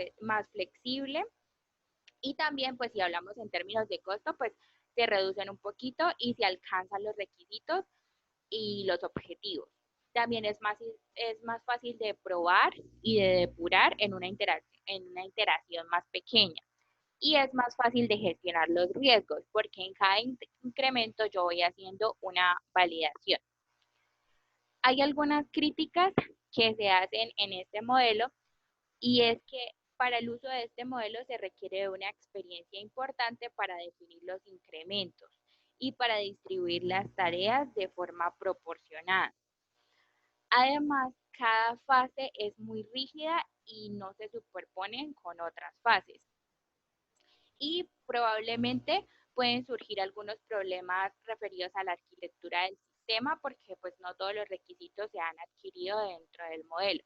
flexible. Y también, pues si hablamos en términos de costo, pues se reducen un poquito y se alcanzan los requisitos y los objetivos. También es más fácil de probar y de depurar en una iteración más pequeña. Y es más fácil de gestionar los riesgos, porque en cada incremento yo voy haciendo una validación. Hay algunas críticas que se hacen en este modelo, y es que para el uso de este modelo se requiere de una experiencia importante para definir los incrementos y para distribuir las tareas de forma proporcionada. Además, cada fase es muy rígida y no se superponen con otras fases. Y probablemente pueden surgir algunos problemas referidos a la arquitectura del sistema, porque pues no todos los requisitos se han adquirido dentro del modelo.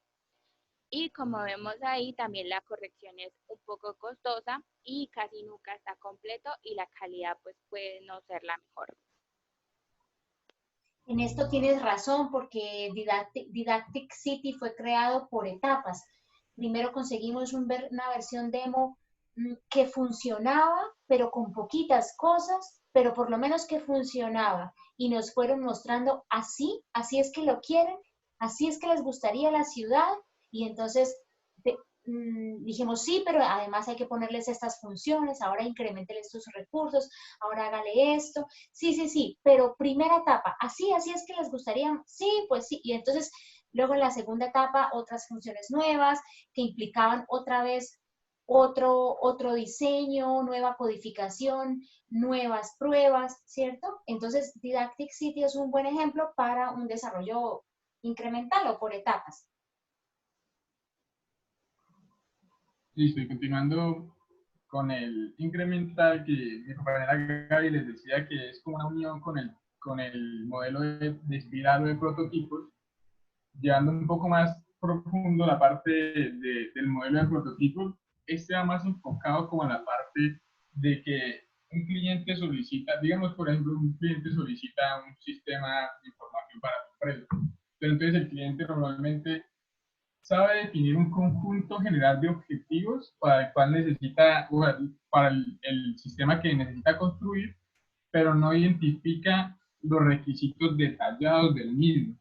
Y como vemos ahí, también la corrección es un poco costosa y casi nunca está completo y la calidad pues puede no ser la mejor. En esto tienes razón, porque Didactic City fue creado por etapas. Primero conseguimos una versión demo que funcionaba, pero con poquitas cosas, pero por lo menos que funcionaba. Y nos fueron mostrando así es que lo quieren, así es que les gustaría la ciudad. Y entonces dijimos, sí, pero además hay que ponerles estas funciones, ahora incrementele estos recursos, ahora hágale esto, sí, pero primera etapa, así es que les gustaría, sí, pues sí, y entonces luego en la segunda etapa otras funciones nuevas que implicaban otra vez otro diseño, nueva codificación, nuevas pruebas, ¿cierto? Entonces Didactic City es un buen ejemplo para un desarrollo incremental o por etapas. Listo, y continuando con el incremental, que mi compañera Gaby les decía que es como una unión con el modelo de espiral o de prototipos, llevando un poco más profundo la parte del modelo de prototipos, este va más enfocado como en la parte de que un cliente solicita, digamos por ejemplo, un cliente solicita un sistema de información para su empresa. Pero entonces el cliente normalmente sabe definir un conjunto general de objetivos para el cual necesita, o sea, para el sistema que necesita construir, pero no identifica los requisitos detallados del mismo.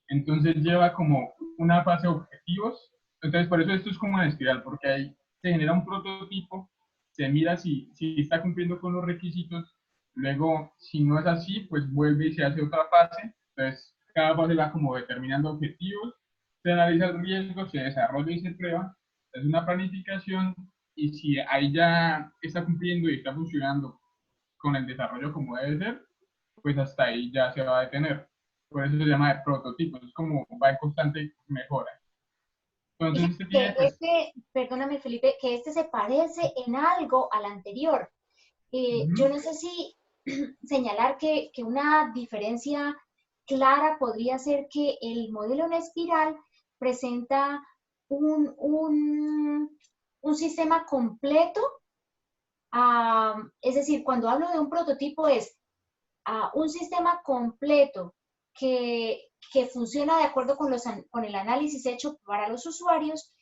Entonces lleva como una fase de objetivos. Entonces por eso esto es como una espiral, porque ahí se genera un prototipo, se mira si está cumpliendo con los requisitos, luego si no es así, pues vuelve y se hace otra fase. Entonces cada fase va como determinando objetivos, se analiza el riesgo, se desarrolla y se prueba, es una planificación, y si ahí ya está cumpliendo y está funcionando con el desarrollo como debe ser, pues hasta ahí ya se va a detener. Por eso se llama de prototipo, es como va en constante mejora. Entonces, Fíjate que este, perdóname Felipe, que este se parece en algo al anterior. Yo no sé si señalar que una diferencia clara podría ser que el modelo en espiral presenta un sistema completo. Es decir, cuando hablo de un prototipo es un sistema completo que funciona de acuerdo con el análisis hecho para los usuarios,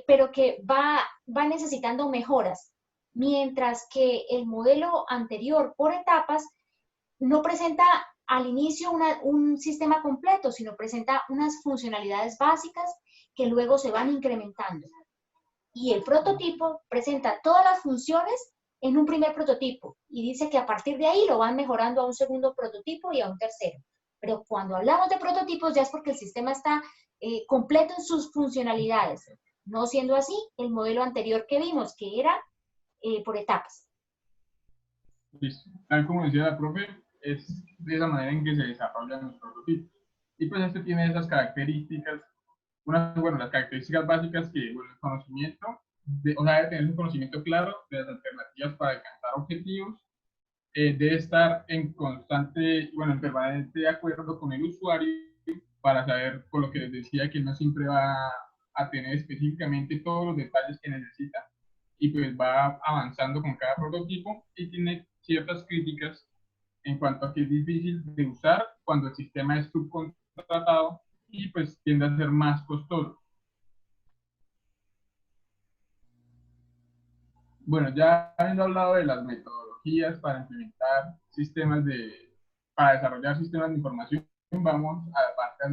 pero que va necesitando mejoras, mientras que el modelo anterior por etapas no presenta al inicio un sistema completo, sino presenta unas funcionalidades básicas que luego se van incrementando. Y el prototipo presenta todas las funciones en un primer prototipo y dice que a partir de ahí lo van mejorando a un segundo prototipo y a un tercero. Pero cuando hablamos de prototipos ya es porque el sistema está completo en sus funcionalidades, no siendo así el modelo anterior que vimos, que era por etapas. Listo. Tal como decía la profe, es de esa manera en que se desarrollan los prototipos. Y pues este tiene esas características, las características básicas que, bueno, el conocimiento, o sea, debe tener un conocimiento claro de las alternativas para alcanzar objetivos, debe estar en constante, bueno, en permanente acuerdo con el usuario para saber, por lo que les decía, que no siempre va a tener específicamente todos los detalles que necesita, y pues va avanzando con cada prototipo y tiene ciertas críticas en cuanto a que es difícil de usar cuando el sistema es subcontratado y pues tiende a ser más costoso. Bueno, ya habiendo hablado de las metodologías para implementar para desarrollar sistemas de información, vamos a la parte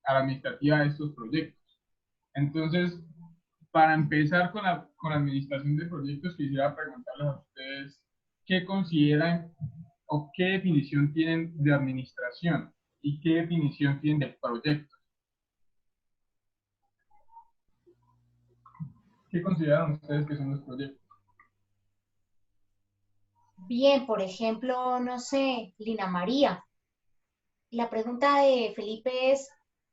administrativa de estos proyectos. Entonces, para empezar con la administración de proyectos, quisiera preguntarles a ustedes qué consideran o qué definición tienen de administración y qué definición tienen de proyecto. ¿Qué consideran ustedes que son los proyectos? Bien, por ejemplo, no sé, Lina María. La pregunta de Felipe es,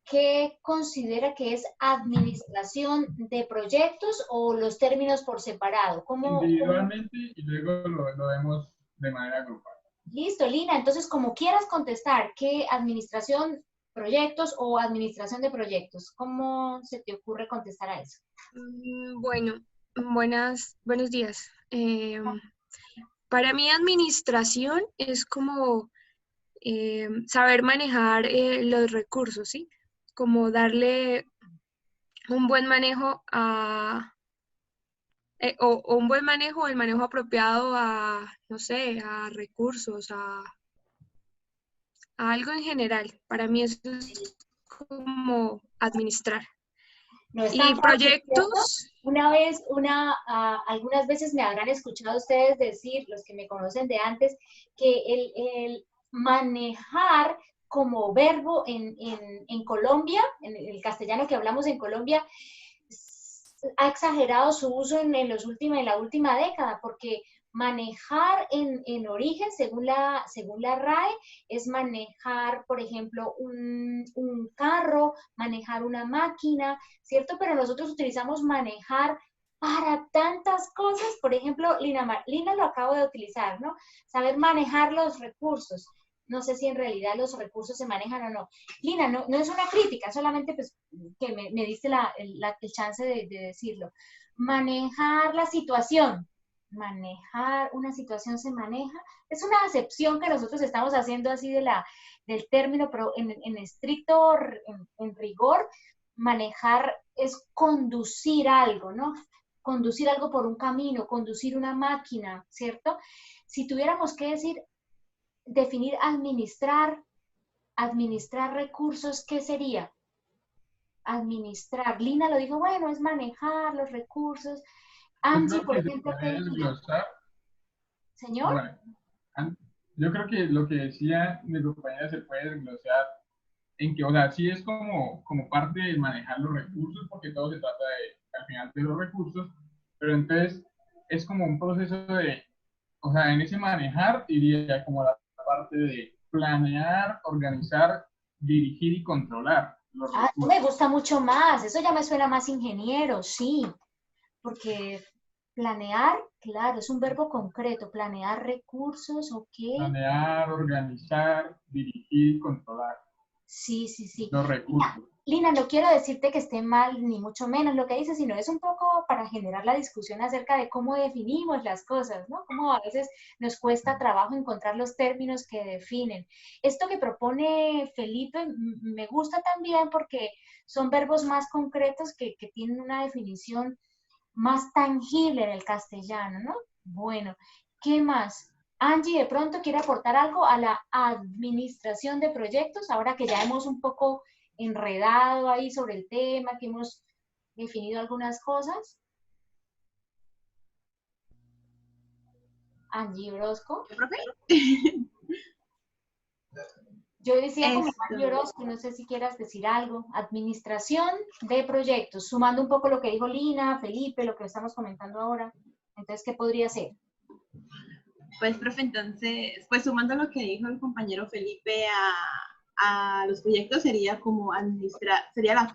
¿qué considera que es administración de proyectos o los términos por separado? Individualmente y luego lo vemos de manera grupal. Listo, Lina. Entonces, como quieras contestar, ¿qué administración proyectos o administración de proyectos? ¿Cómo se te ocurre contestar a eso? Bueno, buenos días. Para mí administración es como saber manejar los recursos, ¿sí? Como darle un buen manejo o un buen manejo, el manejo apropiado a, no sé, a recursos, a algo en general. Para mí eso es como administrar. No es y tan fácil, proyectos. ¿Cierto? Algunas veces me habrán escuchado ustedes decir, los que me conocen de antes, que el manejar como verbo en Colombia, en el castellano que hablamos en Colombia, ha exagerado su uso en la última década, porque manejar en origen, según la RAE, es manejar, por ejemplo, un carro, manejar una máquina, ¿cierto? Pero nosotros utilizamos manejar para tantas cosas. Por ejemplo, Lina lo acabo de utilizar, ¿no? Saber manejar los recursos. No sé si en realidad los recursos se manejan o no. Lina, no es una crítica, solamente pues que me diste el chance de decirlo. manejar la situación. Manejar una situación se maneja. Es una acepción que nosotros estamos haciendo así del término, pero en estricto, en rigor, manejar es conducir algo, ¿no? Conducir algo por un camino, conducir una máquina, ¿cierto? Si tuviéramos que definir administrar recursos, ¿qué sería? Administrar. Lina lo dijo, bueno, es manejar los recursos. Angie, por ejemplo, ¿qué diría? Señor. Bueno, yo creo que lo que decía mi compañera se puede desglosar en que, o sea, sí es como parte de manejar los recursos, porque todo se trata al final de los recursos, pero entonces es como un proceso o sea, en ese manejar iría como la parte de planear, organizar, dirigir y controlar los recursos. Eso me gusta mucho más, eso ya me suena más ingeniero, sí, porque planear, claro, es un verbo concreto, planear recursos, ¿ok? Planear, organizar, dirigir y controlar. Sí. Los recursos. Lina, no quiero decirte que esté mal, ni mucho menos lo que dices, sino es un poco para generar la discusión acerca de cómo definimos las cosas, ¿no? Cómo a veces nos cuesta trabajo encontrar los términos que definen. Esto que propone Felipe me gusta también porque son verbos más concretos que tienen una definición más tangible en el castellano, ¿no? Bueno, ¿qué más? Angie, ¿de pronto quiere aportar algo a la administración de proyectos? Ahora que ya hemos un poco enredado ahí sobre el tema, que hemos definido algunas cosas. Angie Orozco. ¿Profe? Yo decía como Angie Orozco, no sé si quieras decir algo. Administración de proyectos, sumando un poco lo que dijo Lina, Felipe, lo que estamos comentando ahora. Entonces, ¿qué podría ser? Pues, profe, entonces, pues sumando lo que dijo el compañero Felipe a los proyectos, sería como administrar, sería la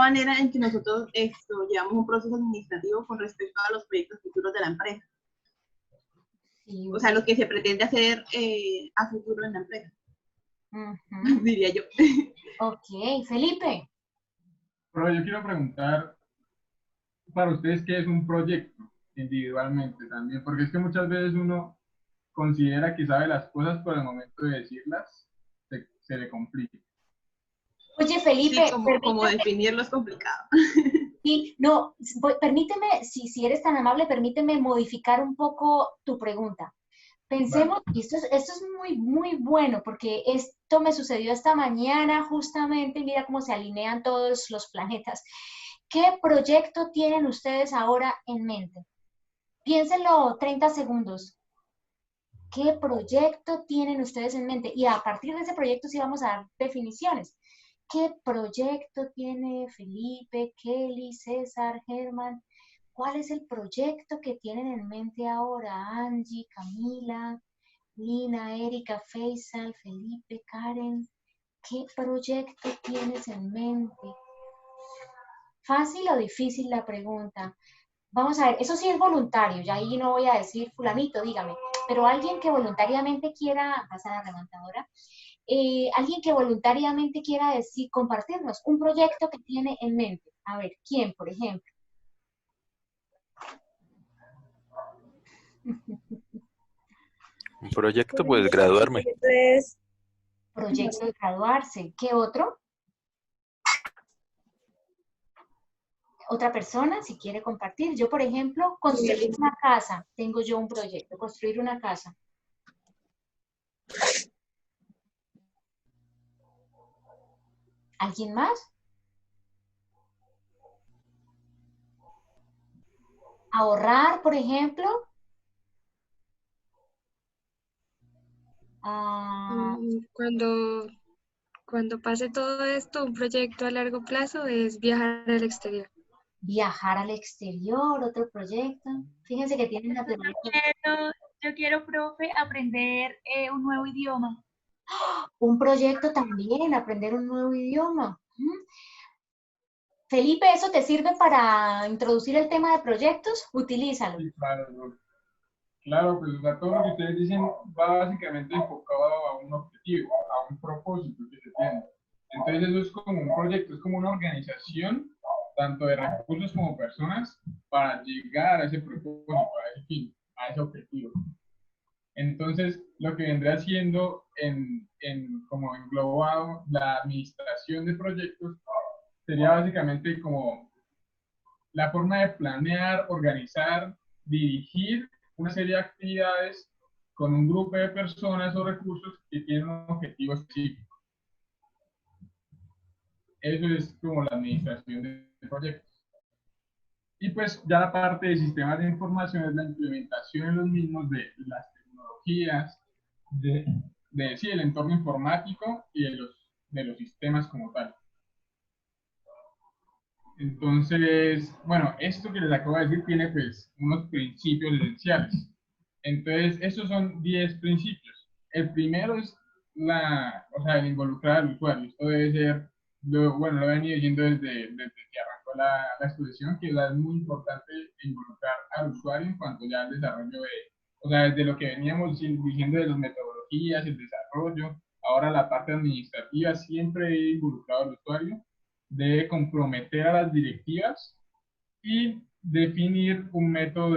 manera en que nosotros llevamos un proceso administrativo con respecto a los proyectos futuros de la empresa. Sí. O sea, lo que se pretende hacer a futuro en la empresa. Diría yo. Ok, Felipe. Pero yo quiero preguntar para ustedes qué es un proyecto individualmente también, porque es que muchas veces uno considera que sabe las cosas, pero al momento de decirlas se le complica. Oye, Felipe, sí, como definirlo es complicado. Sí, no, permíteme, si eres tan amable, permíteme modificar un poco tu pregunta. Pensemos, y esto es muy bueno, porque esto me sucedió esta mañana justamente, mira cómo se alinean todos los planetas. ¿Qué proyecto tienen ustedes ahora en mente? Piénsenlo 30 segundos. ¿Qué proyecto tienen ustedes en mente? Y a partir de ese proyecto sí vamos a dar definiciones. ¿Qué proyecto tiene Felipe, Kelly, César, Germán? ¿Cuál es el proyecto que tienen en mente ahora? Angie, Camila, Lina, Erika, Faisal, Felipe, Karen. ¿Qué proyecto tienes en mente? ¿Fácil o difícil la pregunta? Vamos a ver, eso sí es voluntario, ya ahí no voy a decir fulanito, dígame, pero alguien que voluntariamente quiera, pasa la remontadora, alguien que voluntariamente quiera decir, compartirnos un proyecto que tiene en mente. A ver, ¿quién, por ejemplo? Un proyecto, pues graduarme. Proyecto de graduarse. ¿Qué otro? Otra persona, si quiere compartir. Yo, por ejemplo, construir una casa. Tengo yo un proyecto, construir una casa. ¿Alguien más? Ahorrar, por ejemplo. Cuando pase todo esto, un proyecto a largo plazo es viajar al exterior. Viajar al exterior, otro proyecto. Fíjense que tienen la Yo quiero, profe, aprender un nuevo idioma. Un proyecto también, aprender un nuevo idioma. Felipe, ¿eso te sirve para introducir el tema de proyectos? Utilízalo. Sí, claro, pues todo lo que ustedes dicen va básicamente enfocado a un objetivo, a un propósito que se tiene. Entonces eso es como un proyecto, es como una organización, tanto de recursos como personas, para llegar a ese propósito, a ese fin, a ese objetivo. Entonces, lo que vendría siendo como englobado la administración de proyectos sería básicamente como la forma de planear, organizar, dirigir una serie de actividades con un grupo de personas o recursos que tienen un objetivo específico. Eso es como la administración de proyectos. Y pues ya la parte de sistemas de información es la implementación en los mismos de las tecnologías, sí, el entorno informático y de los sistemas como tal. Entonces, bueno, esto que les acabo de decir tiene pues unos principios esenciales. Entonces, estos son 10 principios. El primero es el involucrar al usuario. Esto debe ser, bueno, lo he venido diciendo desde que arrancó la exposición, que es muy importante involucrar al usuario en cuanto ya al desarrollo desde lo que veníamos diciendo de las metodologías, el desarrollo, ahora la parte administrativa, siempre he involucrado al usuario, debe comprometer a las directivas y definir un método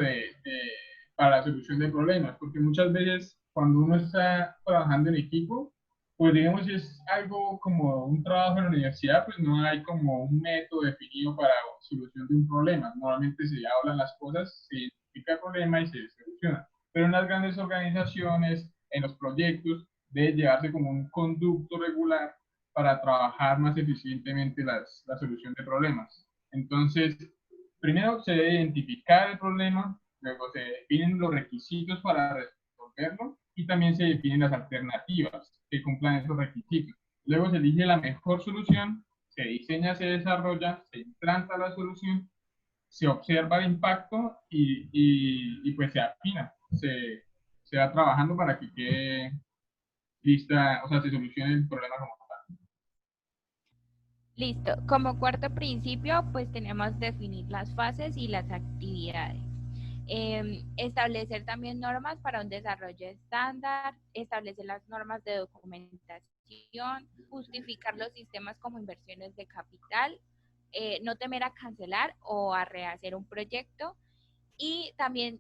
para la solución de problemas, porque muchas veces cuando uno está trabajando en equipo, pues digamos si es algo como un trabajo en la universidad, pues no hay como un método definido para la solución de un problema. Normalmente se hablan las cosas, se identifica el problema y se soluciona. Pero en las grandes organizaciones, en los proyectos, debe llevarse como un conducto regular para trabajar más eficientemente la solución de problemas. Entonces, primero se debe identificar el problema, luego se definen los requisitos para resolverlo y también se definen las alternativas que cumplan esos requisitos. Luego se elige la mejor solución, se diseña, se desarrolla, se implanta la solución, se observa el impacto y pues se afina, se va trabajando para que quede lista, o sea, se solucione el problema como tal. Listo. Como cuarto principio, pues tenemos definir las fases y las actividades. Establecer también normas para un desarrollo estándar, establecer las normas de documentación, justificar los sistemas como inversiones de capital, no temer a cancelar o a rehacer un proyecto y también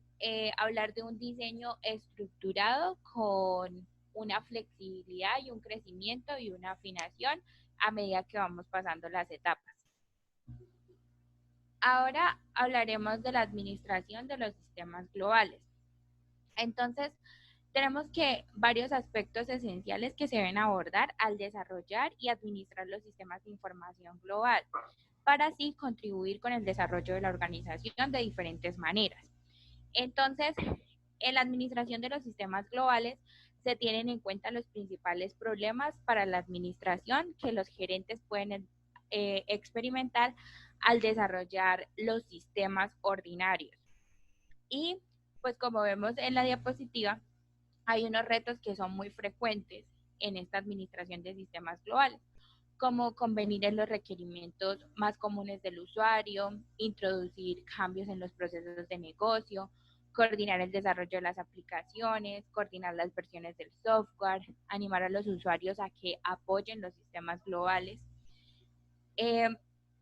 hablar de un diseño estructurado con una flexibilidad y un crecimiento y una afinación a medida que vamos pasando las etapas. Ahora hablaremos de la administración de los sistemas globales. Entonces, tenemos que varios aspectos esenciales que se deben abordar al desarrollar y administrar los sistemas de información global, para así contribuir con el desarrollo de la organización de diferentes maneras. Entonces, en la administración de los sistemas globales se tienen en cuenta los principales problemas para la administración que los gerentes pueden experimentar al desarrollar los sistemas ordinarios. Y pues como vemos en la diapositiva, hay unos retos que son muy frecuentes en esta administración de sistemas globales, como convenir en los requerimientos más comunes del usuario, introducir cambios en los procesos de negocio, coordinar el desarrollo de las aplicaciones, coordinar las versiones del software, animar a los usuarios a que apoyen los sistemas globales.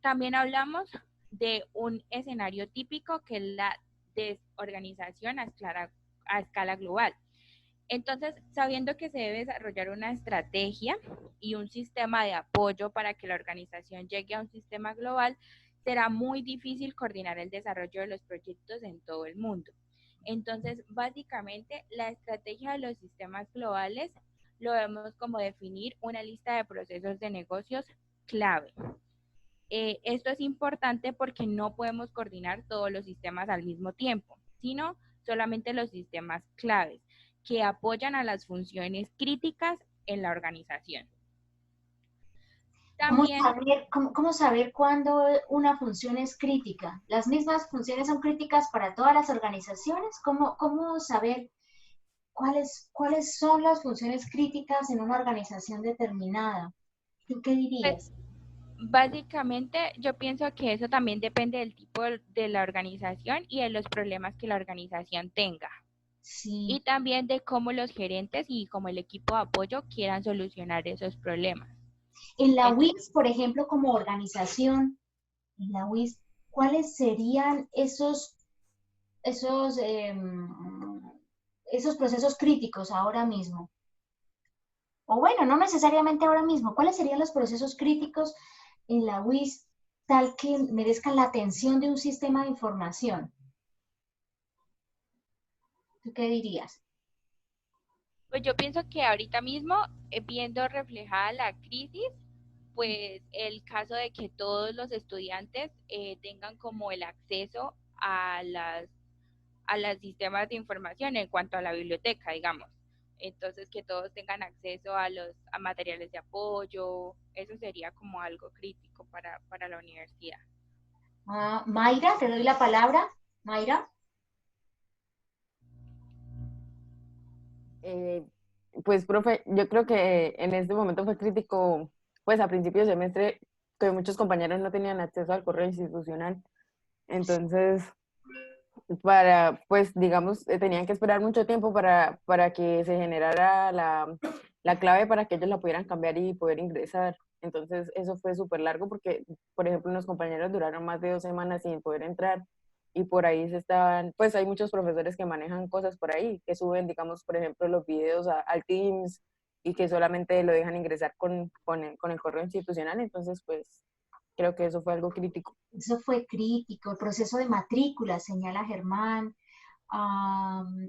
También hablamos de un escenario típico que es la desorganización a escala global. Entonces, sabiendo que se debe desarrollar una estrategia y un sistema de apoyo para que la organización llegue a un sistema global, será muy difícil coordinar el desarrollo de los proyectos en todo el mundo. Entonces, básicamente, la estrategia de los sistemas globales lo vemos como definir una lista de procesos de negocios clave. Esto es importante porque no podemos coordinar todos los sistemas al mismo tiempo, sino solamente los sistemas claves que apoyan a las funciones críticas en la organización. También, ¿Cómo saber cuándo una función es crítica? ¿Las mismas funciones son críticas para todas las organizaciones? ¿Cómo saber cuáles son las funciones críticas en una organización determinada? ¿Tú qué dirías? Básicamente, yo pienso que eso también depende del tipo de la organización y de los problemas que la organización tenga. Sí. Y también de cómo los gerentes y como el equipo de apoyo quieran solucionar esos problemas. En la WIS, por ejemplo, como organización, en la WIS, ¿cuáles serían esos procesos críticos ahora mismo? O bueno, no necesariamente ahora mismo. ¿Cuáles serían los procesos críticos en la UIS tal que merezcan la atención de un sistema de información? ¿Tú qué dirías? Pues yo pienso que ahorita mismo, viendo reflejada la crisis, pues el caso de que todos los estudiantes tengan como el acceso a las sistemas de información en cuanto a la biblioteca, digamos. Entonces, que todos tengan acceso a materiales de apoyo, eso sería como algo crítico para la universidad. Mayra, te doy la palabra. Mayra. Pues, profe, yo creo que en este momento fue crítico, pues a principio de semestre, que muchos compañeros no tenían acceso al correo institucional. Entonces, pues, digamos, tenían que esperar mucho tiempo para que se generara la clave para que ellos la pudieran cambiar y poder ingresar. Entonces, eso fue súper largo porque, por ejemplo, unos compañeros duraron más de 2 semanas sin poder entrar y por ahí pues hay muchos profesores que manejan cosas por ahí, que suben, digamos, por ejemplo, los videos al Teams y que solamente lo dejan ingresar con el correo institucional. Entonces, pues, creo que eso fue algo crítico. Eso fue crítico. El proceso de matrícula, señala Germán.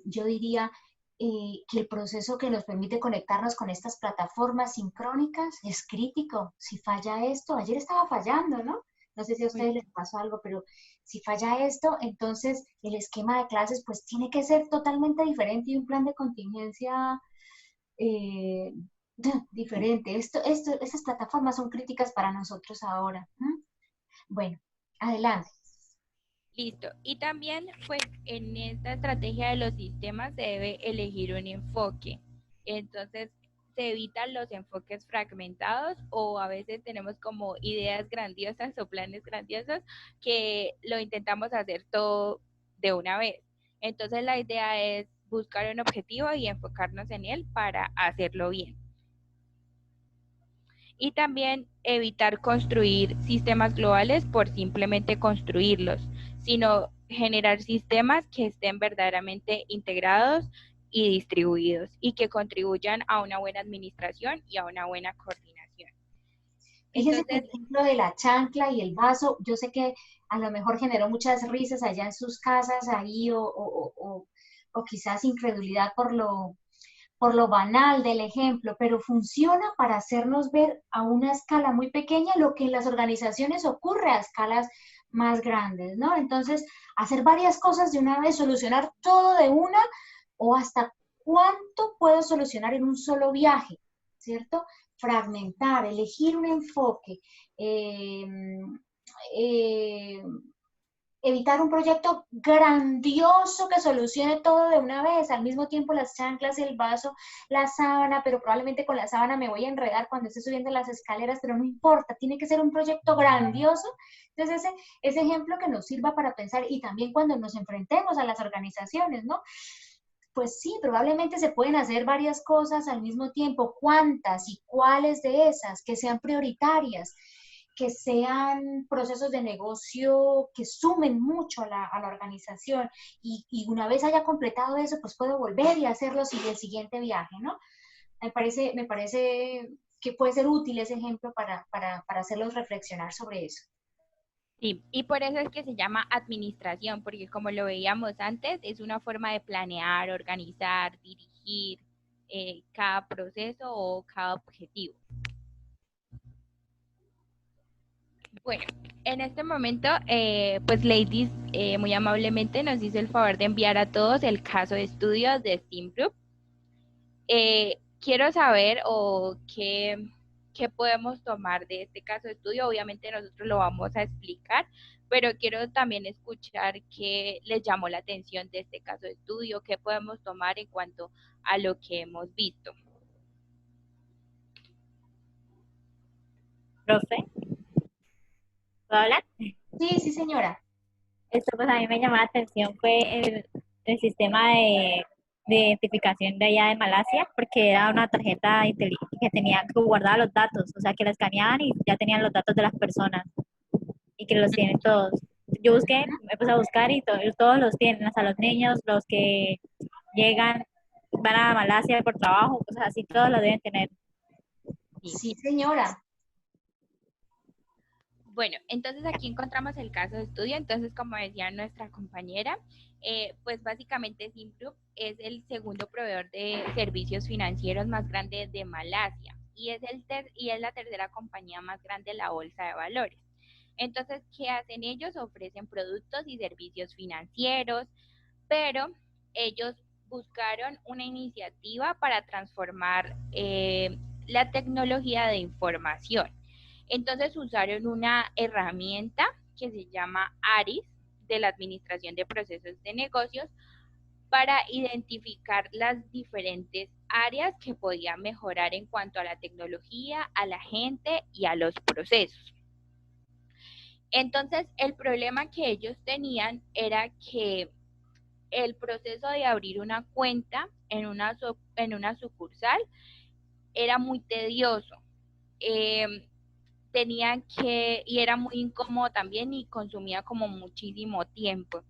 Yo diría que el proceso que nos permite conectarnos con estas plataformas sincrónicas es crítico. Si falla esto, ayer estaba fallando, ¿no? No sé si a ustedes les pasó algo, pero si falla esto, entonces el esquema de clases pues tiene que ser totalmente diferente y un plan de contingencia eh, diferente. Estas plataformas son críticas para nosotros ahora. Bueno, adelante. Listo. Y también, pues, en esta estrategia de los sistemas se debe elegir un enfoque. Entonces, se evitan los enfoques fragmentados o a veces tenemos como ideas grandiosas o planes grandiosos que lo intentamos hacer todo de una vez. Entonces, la idea es buscar un objetivo y enfocarnos en él para hacerlo bien. Y también evitar construir sistemas globales por simplemente construirlos, sino generar sistemas que estén verdaderamente integrados y distribuidos y que contribuyan a una buena administración y a una buena coordinación. Fíjense que el ejemplo de la chancla y el vaso, yo sé que a lo mejor generó muchas risas allá en sus casas ahí o quizás incredulidad por lo banal del ejemplo, pero funciona para hacernos ver a una escala muy pequeña lo que en las organizaciones ocurre a escalas más grandes, ¿no? Entonces, hacer varias cosas de una vez, solucionar todo de una o hasta cuánto puedo solucionar en un solo viaje, ¿cierto? Fragmentar, elegir un enfoque, evitar un proyecto grandioso que solucione todo de una vez, al mismo tiempo las chanclas, el vaso, la sábana, pero probablemente con la sábana me voy a enredar cuando esté subiendo las escaleras, pero no importa, tiene que ser un proyecto grandioso. Entonces ese ejemplo que nos sirva para pensar y también cuando nos enfrentemos a las organizaciones, ¿no? Pues sí, probablemente se pueden hacer varias cosas al mismo tiempo. ¿Cuántas y cuáles de esas que sean prioritarias? Que sean procesos de negocio que sumen mucho a la organización y una vez haya completado eso, pues puedo volver y hacerlo el siguiente viaje, ¿no? Me parece que puede ser útil ese ejemplo para hacerlos reflexionar sobre eso. Sí, y por eso es que se llama administración, porque como lo veíamos antes, es una forma de planear, organizar, dirigir cada proceso o cada objetivo. Bueno, en este momento, pues Ladies muy amablemente nos hizo el favor de enviar a todos el caso de estudio de STEAM Group. Quiero saber qué podemos tomar de este caso de estudio. Obviamente nosotros lo vamos a explicar, pero quiero también escuchar qué les llamó la atención de este caso de estudio, qué podemos tomar en cuanto a lo que hemos visto. Profe, ¿puedo hablar? Sí, señora. Esto pues a mí me llamó la atención fue el sistema de identificación de allá de Malasia, porque era una tarjeta que tenía que guardar los datos, o sea que la escaneaban y ya tenían los datos de las personas y que los tienen todos. yo busqué, me puse a buscar y todos los tienen, hasta los niños, los que llegan, van a Malasia por trabajo, cosas así, todos lo deben tener. Sí, señora. Bueno, entonces aquí encontramos el caso de estudio. Entonces, como decía nuestra compañera, pues básicamente Simgroup es el segundo proveedor de servicios financieros más grande de Malasia y es la tercera compañía más grande de la bolsa de valores. Entonces, ¿qué hacen ellos? Ofrecen productos y servicios financieros, pero ellos buscaron una iniciativa para transformar la tecnología de información. Entonces usaron una herramienta que se llama ARIS, de la Administración de Procesos de Negocios, para identificar las diferentes áreas que podían mejorar en cuanto a la tecnología, a la gente y a los procesos. Entonces, el problema que ellos tenían era que el proceso de abrir una cuenta en una sucursal era muy tedioso. Y era muy incómodo también y consumía como muchísimo tiempo.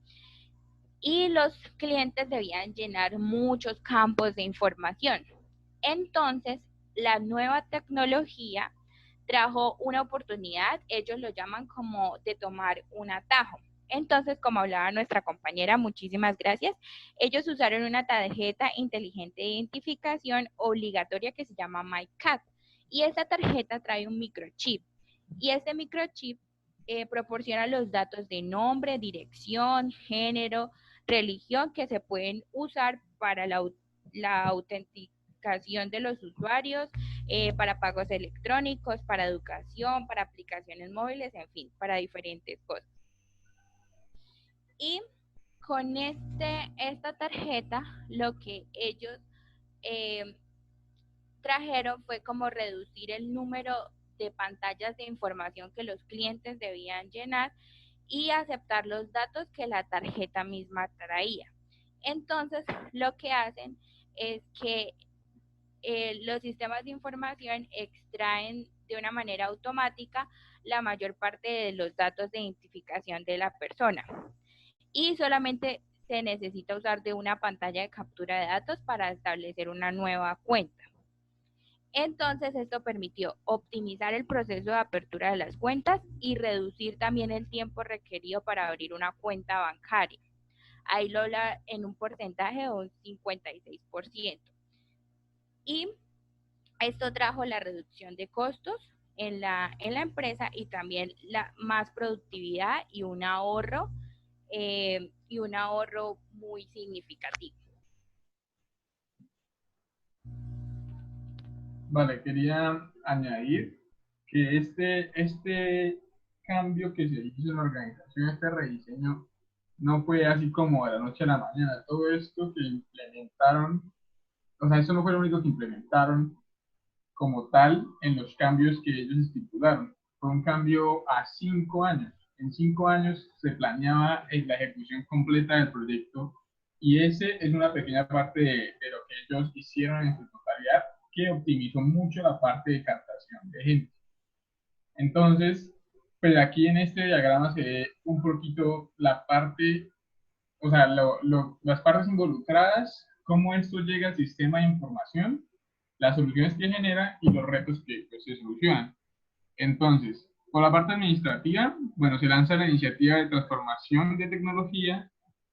Y los clientes debían llenar muchos campos de información. Entonces, la nueva tecnología trajo una oportunidad, ellos lo llaman como de tomar un atajo. Entonces, como hablaba nuestra compañera, muchísimas gracias, ellos usaron una tarjeta inteligente de identificación obligatoria que se llama MyCat. Y esta tarjeta trae un microchip. Y este microchip proporciona los datos de nombre, dirección, género, religión que se pueden usar para la autenticación de los usuarios, para pagos electrónicos, para educación, para aplicaciones móviles, en fin, para diferentes cosas. Y con esta tarjeta, lo que ellos trajeron fue como reducir el número de pantallas de información que los clientes debían llenar y aceptar los datos que la tarjeta misma traía. Entonces, lo que hacen es que los sistemas de información extraen de una manera automática la mayor parte de los datos de identificación de la persona. Y solamente se necesita usar de una pantalla de captura de datos para establecer una nueva cuenta. Entonces, esto permitió optimizar el proceso de apertura de las cuentas y reducir también el tiempo requerido para abrir una cuenta bancaria. Ahí lo habla en un porcentaje de un 56%. Y esto trajo la reducción de costos en la empresa y también la más productividad y un ahorro muy significativo. Vale, quería añadir que este cambio que se hizo en la organización, este rediseño, no fue así como de la noche a la mañana. Todo esto que implementaron, o sea, eso no fue lo único que implementaron como tal en los cambios que ellos estipularon. Fue un cambio a 5 años. En 5 años se planeaba la ejecución completa del proyecto y ese es una pequeña parte de lo que ellos hicieron en su totalidad, que optimizó mucho la parte de captación de gente. Entonces, pues aquí en este diagrama se ve un poquito la parte, o sea, las partes involucradas, cómo esto llega al sistema de información, las soluciones que genera y los retos que pues, se solucionan. Entonces, por la parte administrativa, bueno, se lanza la iniciativa de transformación de tecnología,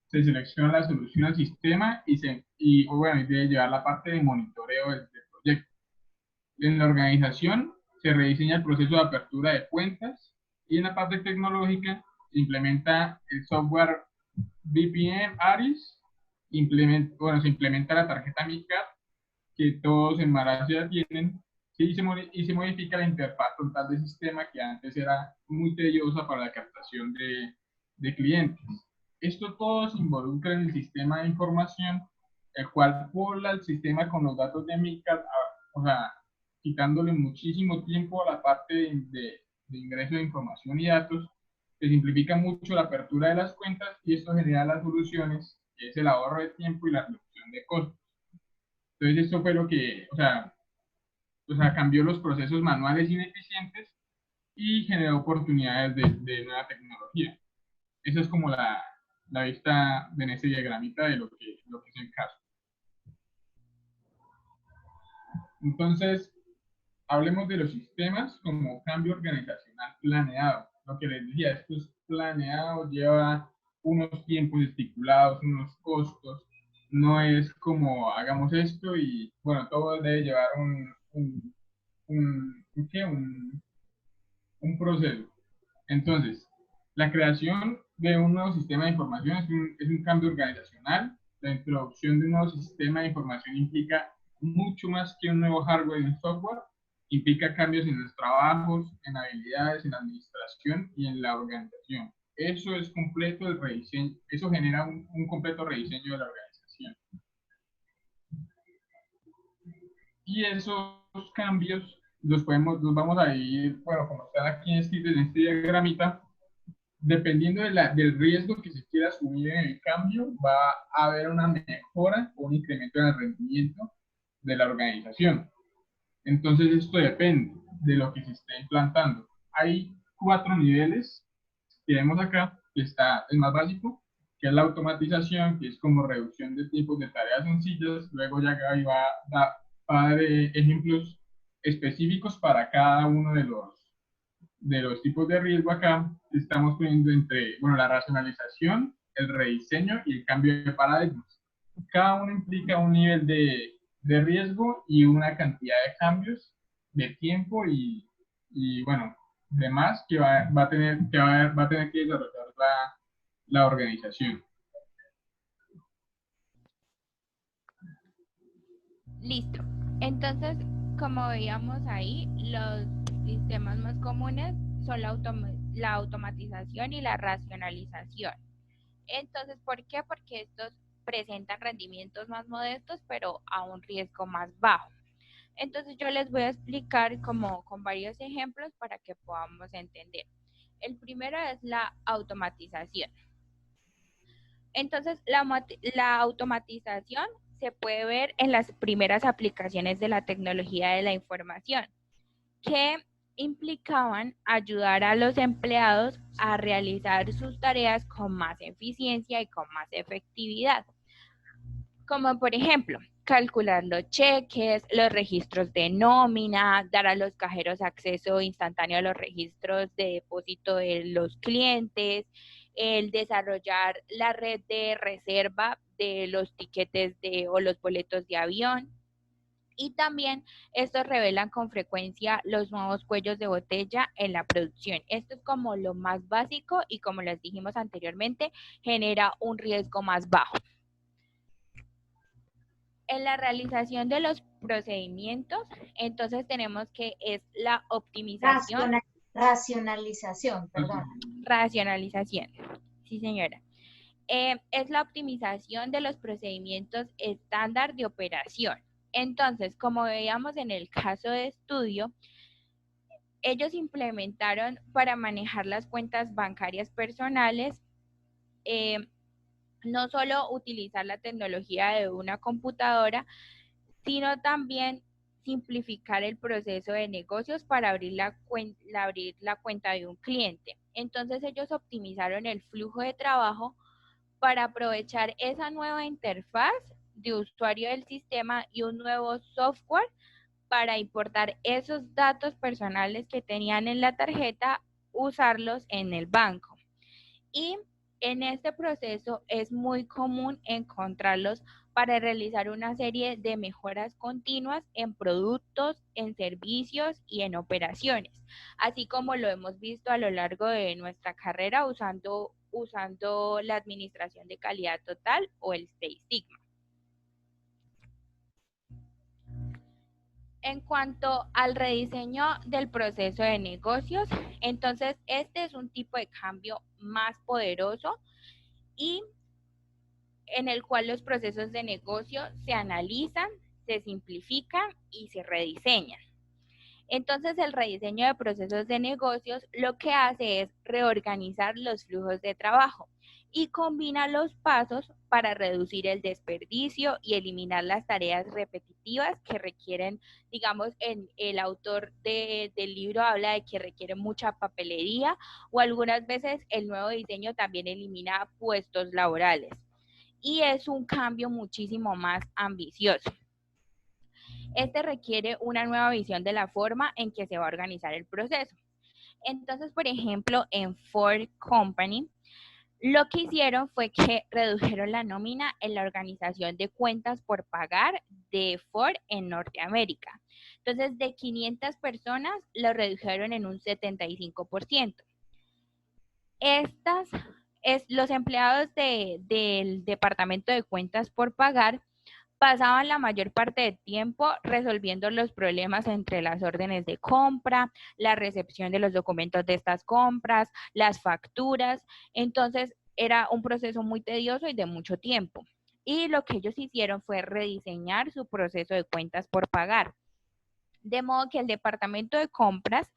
se selecciona la solución al sistema y obviamente debe llevar la parte de monitoreo del proyecto. En la organización se rediseña el proceso de apertura de cuentas y en la parte tecnológica se implementa el software BPM ARIS, se implementa la tarjeta MiCat que todos en Malasia tienen y se modifica la interfaz frontal del sistema que antes era muy tediosa para la captación de clientes. Esto todo se involucra en el sistema de información, el cual pobla el sistema con los datos de MiCat, o sea, quitándole muchísimo tiempo a la parte de ingreso de información y datos, que simplifica mucho la apertura de las cuentas y esto genera las soluciones, que es el ahorro de tiempo y la reducción de costos. Entonces esto fue lo que, o sea, cambió los procesos manuales ineficientes y generó oportunidades de nueva tecnología. Esa es como la vista en ese diagramita de lo que es el caso. Entonces, hablemos de los sistemas como cambio organizacional planeado. Lo que les decía, esto es planeado, lleva unos tiempos estipulados, unos costos. No es como hagamos esto y, bueno, todo debe llevar un proceso. Entonces, la creación de un nuevo sistema de información es un cambio organizacional. La introducción de un nuevo sistema de información implica mucho más que un nuevo hardware y un software. Implica cambios en los trabajos, en habilidades, en administración y en la organización. Eso es completo el rediseño, eso genera un completo rediseño de la organización. Y esos cambios los vamos a ir, bueno, como están aquí escritos en este diagramita, dependiendo del riesgo que se quiera asumir en el cambio, va a haber una mejora o un incremento en el rendimiento de la organización. Entonces, esto depende de lo que se esté implantando. Hay 4 niveles que vemos acá, que está el más básico, que es la automatización, que es como reducción de tiempos de tareas sencillas. Luego ya Gaby va a dar ejemplos específicos para cada uno de los tipos de riesgo acá. Estamos poniendo entre, bueno, la racionalización, el rediseño y el cambio de paradigmas. Cada uno implica un nivel de riesgo y una cantidad de cambios de tiempo y bueno, demás que va a tener que desarrollar la organización. Listo. Entonces, como veíamos ahí, los sistemas más comunes son la automatización y la racionalización. Entonces, ¿por qué? Porque estos presentan rendimientos más modestos, pero a un riesgo más bajo. Entonces, yo les voy a explicar como con varios ejemplos para que podamos entender. El primero es la automatización. Entonces, la automatización se puede ver en las primeras aplicaciones de la tecnología de la información, que implicaban ayudar a los empleados a realizar sus tareas con más eficiencia y con más efectividad. Como por ejemplo, calcular los cheques, los registros de nómina, dar a los cajeros acceso instantáneo a los registros de depósito de los clientes, el desarrollar la red de reserva de los tiquetes o los boletos de avión. Y también estos revelan con frecuencia los nuevos cuellos de botella en la producción. Esto es como lo más básico y, como les dijimos anteriormente, genera un riesgo más bajo. En la realización de los procedimientos, entonces tenemos que es la optimización. Racionalización, perdón. Racionalización, sí señora. Es la optimización de los procedimientos estándar de operación. Entonces, como veíamos en el caso de estudio, ellos implementaron para manejar las cuentas bancarias personales, no solo utilizar la tecnología de una computadora, sino también simplificar el proceso de negocios para abrir la cuenta de un cliente. Entonces, ellos optimizaron el flujo de trabajo para aprovechar esa nueva interfaz de usuario del sistema y un nuevo software para importar esos datos personales que tenían en la tarjeta, usarlos en el banco. Y en este proceso es muy común encontrarlos para realizar una serie de mejoras continuas en productos, en servicios y en operaciones, así como lo hemos visto a lo largo de nuestra carrera usando la administración de calidad total o el Six Sigma. En cuanto al rediseño del proceso de negocios, entonces este es un tipo de cambio más poderoso y en el cual los procesos de negocio se analizan, se simplifican y se rediseñan. Entonces, el rediseño de procesos de negocios lo que hace es reorganizar los flujos de trabajo y combina los pasos para reducir el desperdicio y eliminar las tareas repetitivas que requieren, digamos, el autor del libro habla de que requiere mucha papelería, o algunas veces el nuevo diseño también elimina puestos laborales. Y es un cambio muchísimo más ambicioso. Este requiere una nueva visión de la forma en que se va a organizar el proceso. Entonces, por ejemplo, en Ford Company, lo que hicieron fue que redujeron la nómina en la organización de cuentas por pagar de Ford en Norteamérica. Entonces, de 500 personas, lo redujeron en un 75%. Los empleados del Departamento de Cuentas por Pagar pasaban la mayor parte del tiempo resolviendo los problemas entre las órdenes de compra, la recepción de los documentos de estas compras, las facturas. Entonces, era un proceso muy tedioso y de mucho tiempo. Y lo que ellos hicieron fue rediseñar su proceso de cuentas por pagar. De modo que el departamento de compras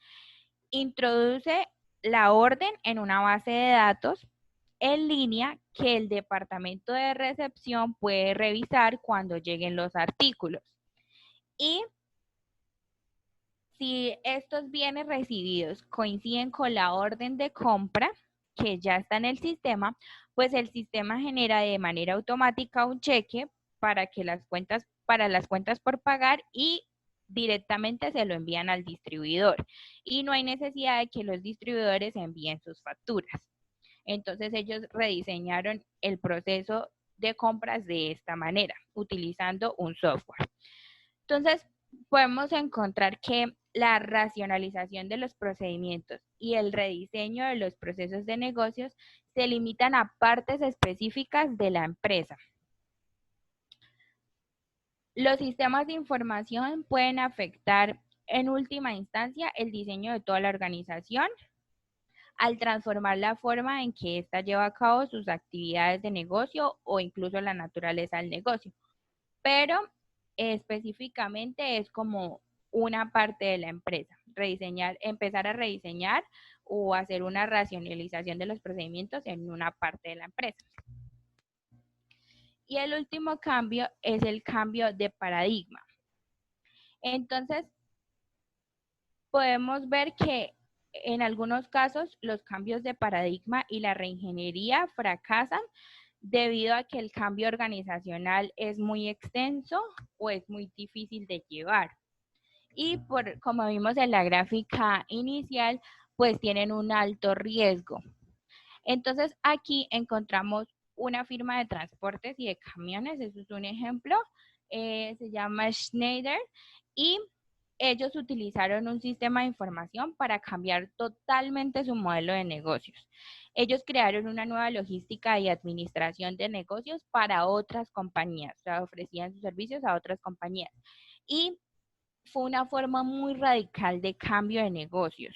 introduce la orden en una base de datos en línea que el departamento de recepción puede revisar cuando lleguen los artículos. Y si estos bienes recibidos coinciden con la orden de compra que ya está en el sistema, pues el sistema genera de manera automática un cheque para las cuentas por pagar y directamente se lo envían al distribuidor. Y no hay necesidad de que los distribuidores envíen sus facturas. Entonces ellos rediseñaron el proceso de compras de esta manera, utilizando un software. Entonces podemos encontrar que la racionalización de los procedimientos y el rediseño de los procesos de negocios se limitan a partes específicas de la empresa. Los sistemas de información pueden afectar en última instancia el diseño de toda la organización, al transformar la forma en que ésta lleva a cabo sus actividades de negocio o incluso la naturaleza del negocio. Pero específicamente es como una parte de la empresa, empezar a rediseñar o hacer una racionalización de los procedimientos en una parte de la empresa. Y el último cambio es el cambio de paradigma. Entonces, podemos ver que en algunos casos los cambios de paradigma y la reingeniería fracasan debido a que el cambio organizacional es muy extenso o es muy difícil de llevar. Y como vimos en la gráfica inicial, pues tienen un alto riesgo. Entonces aquí encontramos una firma de transportes y de camiones, eso es un ejemplo, se llama Schneider, y ellos utilizaron un sistema de información para cambiar totalmente su modelo de negocios. Ellos crearon una nueva logística y administración de negocios para otras compañías, o sea, ofrecían sus servicios a otras compañías. Y fue una forma muy radical de cambio de negocios.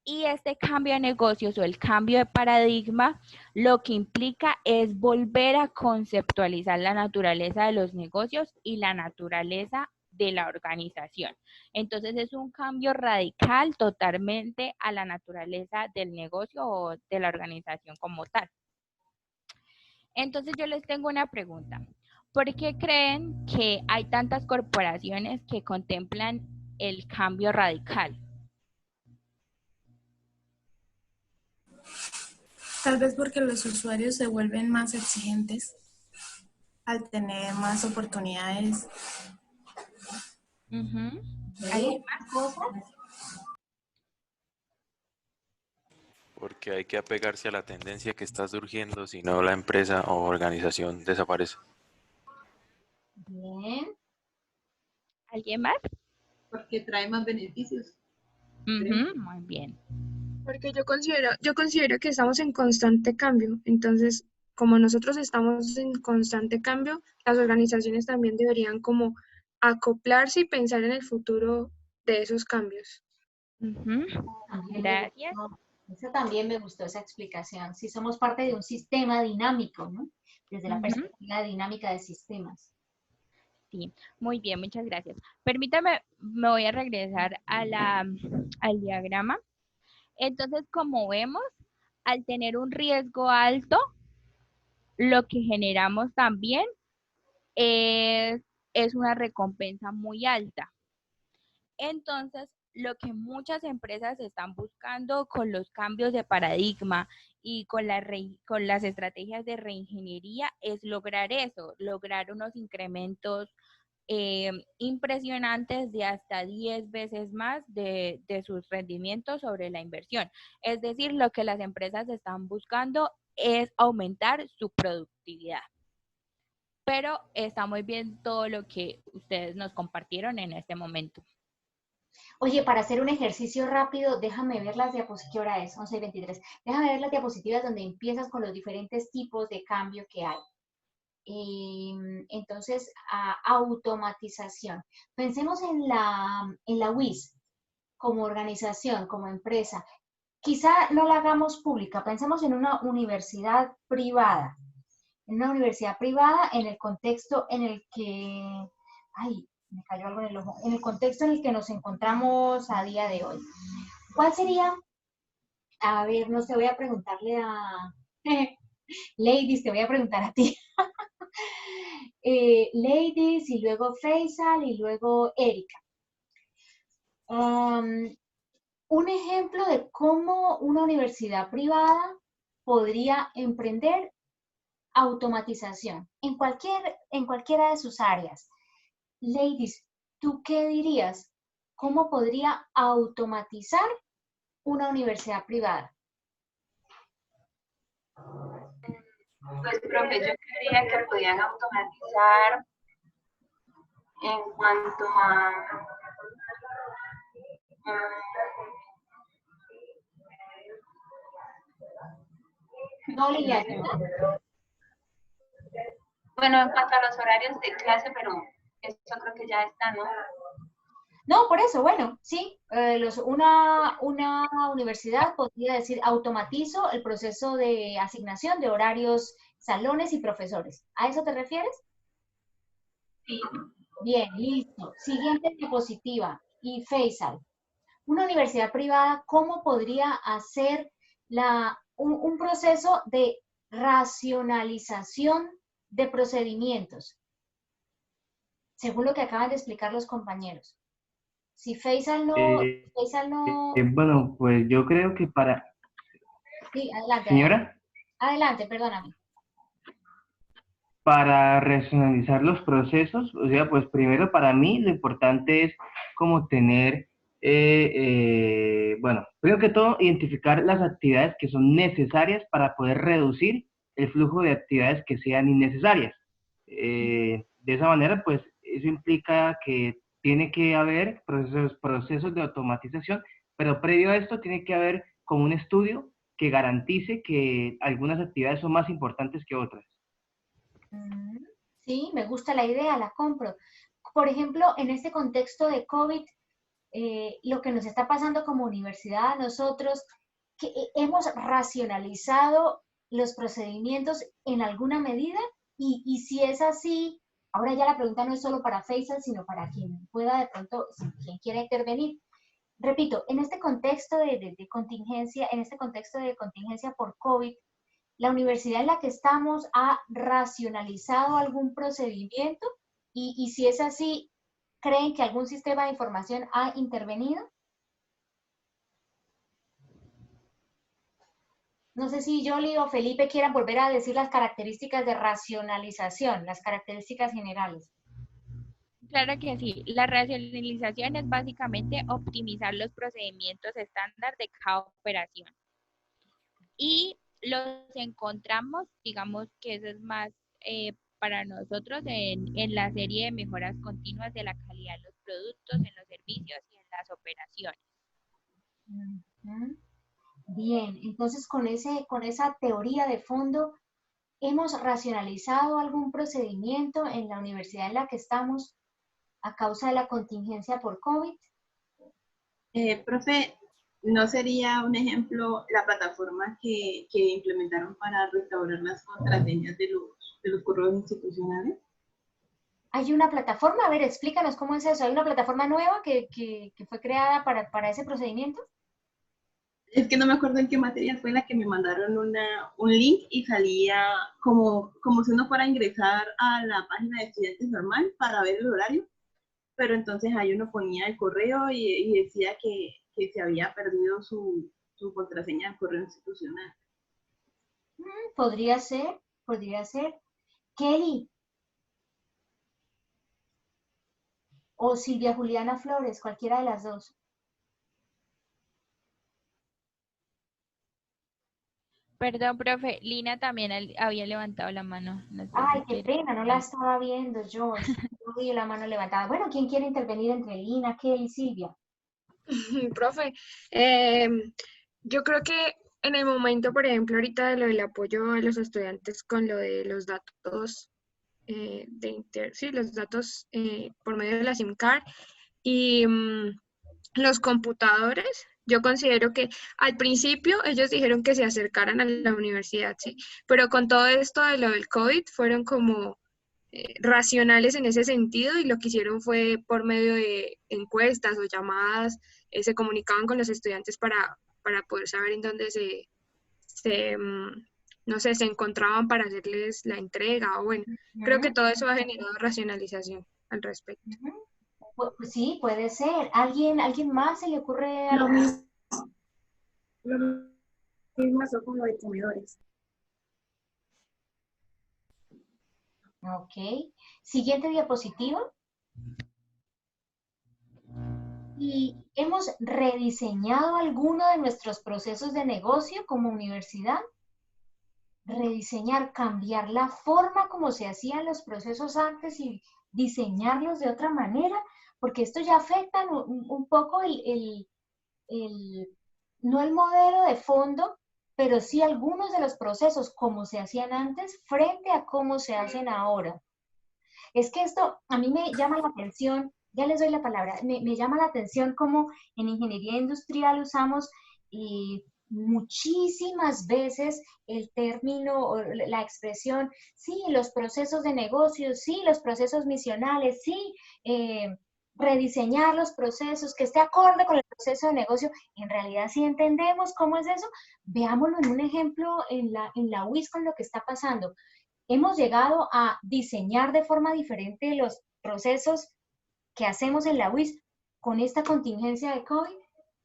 Y este cambio de negocios o el cambio de paradigma lo que implica es volver a conceptualizar la naturaleza de los negocios y la naturaleza de la organización. Entonces es un cambio radical totalmente a la naturaleza del negocio o de la organización como tal. Entonces yo les tengo una pregunta. ¿Por qué creen que hay tantas corporaciones que contemplan el cambio radical? Tal vez porque los usuarios se vuelven más exigentes al tener más oportunidades. ¿Hay más cosas? Porque hay que apegarse a la tendencia que está surgiendo, si no la empresa o organización desaparece. Bien. ¿Alguien más? Porque trae más beneficios. Muy bien. Porque yo considero que estamos en constante cambio. Entonces, como nosotros estamos en constante cambio, las organizaciones también deberían como acoplarse y pensar en el futuro de esos cambios. Gracias. Eso también me gustó, esa explicación. Si somos parte de un sistema dinámico, ¿no? Desde la perspectiva dinámica de sistemas. Sí, muy bien, muchas gracias. Permítame, me voy a regresar a al diagrama. Entonces, como vemos, al tener un riesgo alto, lo que generamos también es una recompensa muy alta. Entonces, lo que muchas empresas están buscando con los cambios de paradigma y con las estrategias de reingeniería es lograr eso, lograr unos incrementos impresionantes de hasta 10 veces más de sus rendimientos sobre la inversión. Es decir, lo que las empresas están buscando es aumentar su productividad. Pero está muy bien todo lo que ustedes nos compartieron en este momento. Oye, para hacer un ejercicio rápido, déjame ver las diapositivas. ¿Qué hora es? 11:23. Déjame ver las diapositivas donde empiezas con los diferentes tipos de cambio que hay. Entonces, automatización. Pensemos en la WIS como organización, como empresa. Quizá no la hagamos pública, pensemos en una universidad privada. En una universidad privada en el contexto en el que... Ay, me cayó algo en el ojo. En el contexto en el que nos encontramos a día de hoy. ¿Cuál sería? A ver, no sé, voy a preguntarle a... Ladies, te voy a preguntar a ti. Ladies, y luego Faisal, y luego Erika. Un ejemplo de cómo una universidad privada podría emprender automatización en cualquiera de sus áreas. Ladies, ¿tú qué dirías? ¿Cómo podría automatizar una universidad privada? Pues, profe, yo creería que podían automatizar en cuanto a no, Lilian. Bueno, en cuanto a los horarios de clase, pero eso creo que ya está, ¿no? No, por eso, bueno, sí, una universidad podría decir, automatizo el proceso de asignación de horarios, salones y profesores. ¿A eso te refieres? Sí. Bien, listo. Siguiente diapositiva. Y Faisal, una universidad privada, ¿cómo podría hacer un proceso de racionalización de procedimientos? Según lo que acaban de explicar los compañeros. Si Faisal no... Bueno, pues yo creo que para... Sí, adelante. Señora. Adelante, perdóname. Para racionalizar los procesos, o sea, pues primero para mí lo importante es como tener, bueno, primero que todo, identificar las actividades que son necesarias para poder reducir el flujo de actividades que sean innecesarias. De esa manera, pues eso implica que tiene que haber procesos de automatización, pero previo a esto tiene que haber como un estudio que garantice que algunas actividades son más importantes que otras. Sí, me gusta la idea, la compro. Por ejemplo, en este contexto de COVID, lo que nos está pasando como universidad a nosotros, que hemos racionalizado los procedimientos en alguna medida, y si es así, ahora ya la pregunta no es solo para Faisal, sino para quien pueda de pronto, quien quiera intervenir. Repito, en este contexto de contingencia, por COVID, ¿la universidad en la que estamos ha racionalizado algún procedimiento? Y si es así, ¿creen que algún sistema de información ha intervenido? No sé si Yoli o Felipe quieran volver a decir las características de racionalización, las características generales. Claro que sí. La racionalización es básicamente optimizar los procedimientos estándar de cada operación. Y los encontramos, digamos que eso es más para nosotros en la serie de mejoras continuas de la calidad de los productos, en los servicios y en las operaciones. Bien, entonces con esa teoría de fondo, ¿hemos racionalizado algún procedimiento en la universidad en la que estamos a causa de la contingencia por COVID? Profe, ¿no sería un ejemplo la plataforma que implementaron para restaurar las contraseñas de los correos institucionales? ¿Hay una plataforma? A ver, explícanos cómo es eso. ¿Hay una plataforma nueva que fue creada para ese procedimiento? Es que no me acuerdo en qué materia fue la que me mandaron un link y salía como si uno fuera a ingresar a la página de estudiantes normal para ver el horario, pero entonces ahí uno ponía el correo y decía que se había perdido su contraseña de correo institucional. Podría ser, podría ser. Kelly o Silvia Juliana Flores, cualquiera de las dos. Perdón, profe, Lina también había levantado la mano. No sé Ay, si qué quiere. pena, no la estaba viendo yo. No vi la mano levantada. Bueno, ¿quién quiere intervenir entre Lina, Kelly y Silvia? Profe, yo creo que en el momento, por ejemplo, ahorita de lo del apoyo a los estudiantes con lo de los datos, sí, los datos por medio de la SIM card y los computadores, yo considero que al principio ellos dijeron que se acercaran a la universidad, sí, pero con todo esto de lo del COVID fueron como racionales en ese sentido y lo que hicieron fue por medio de encuestas o llamadas, se comunicaban con los estudiantes para poder saber en dónde no sé, se encontraban para hacerles la entrega o bueno, creo que todo eso ha generado racionalización al respecto. Pues sí, puede ser. ¿Alguien más se le ocurre Lo algo? mismo pasó con lo de comedores. Ok. Siguiente diapositiva. Y hemos rediseñado alguno de nuestros procesos de negocio como universidad. Rediseñar, cambiar la forma como se hacían los procesos antes y diseñarlos de otra manera, porque esto ya afecta un poco no el modelo de fondo, pero sí algunos de los procesos como se hacían antes frente a cómo se hacen ahora. Es que esto a mí me llama la atención, ya les doy la palabra, me llama la atención cómo en ingeniería industrial usamos muchísimas veces el término o la expresión, sí, los procesos de negocio, sí, los procesos misionales, sí, rediseñar los procesos, que esté acorde con el proceso de negocio. En realidad, si entendemos cómo es eso, veámoslo en un ejemplo en la UIS con lo que está pasando. Hemos llegado a diseñar de forma diferente los procesos que hacemos en la UIS con esta contingencia de COVID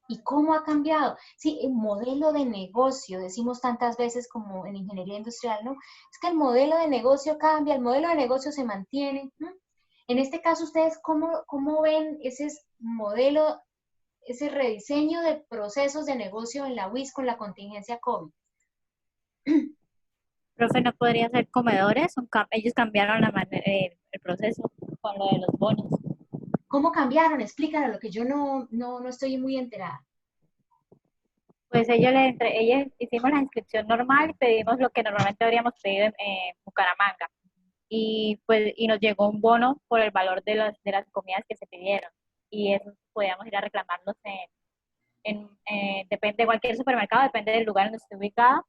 y cómo ha cambiado. Sí, el modelo de negocio, decimos tantas veces como en ingeniería industrial, ¿no? Es que el modelo de negocio cambia, el modelo de negocio se mantiene. En este caso, ¿ustedes cómo ven ese modelo, ese rediseño de procesos de negocio en la UIS con la contingencia COVID? Profe, ¿no podría ser comedores? Ellos cambiaron el proceso con lo de los bonos. ¿Cómo cambiaron? Explícalo, lo que yo no estoy muy enterada. Pues ellos hicimos la inscripción normal y pedimos lo que normalmente habríamos pedido en Bucaramanga. Y nos llegó un bono por el valor de las comidas que se pidieron. Y eso podíamos ir a reclamarlos depende de cualquier supermercado, depende del lugar donde esté ubicado.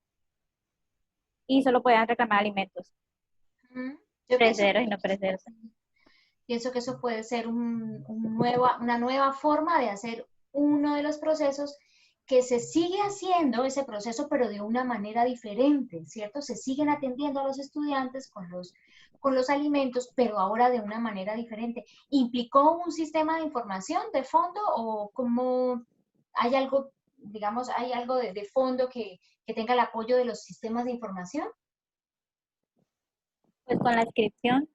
Y solo podían reclamar alimentos. Perecederos y no perecederos. Pienso que eso puede ser una nueva forma de hacer uno de los procesos que se sigue haciendo ese proceso, pero de una manera diferente, ¿cierto? Se siguen atendiendo a los estudiantes con los alimentos, pero ahora de una manera diferente. ¿Implicó un sistema de información de fondo o cómo hay algo, digamos, hay algo de fondo que tenga el apoyo de los sistemas de información? Pues con la inscripción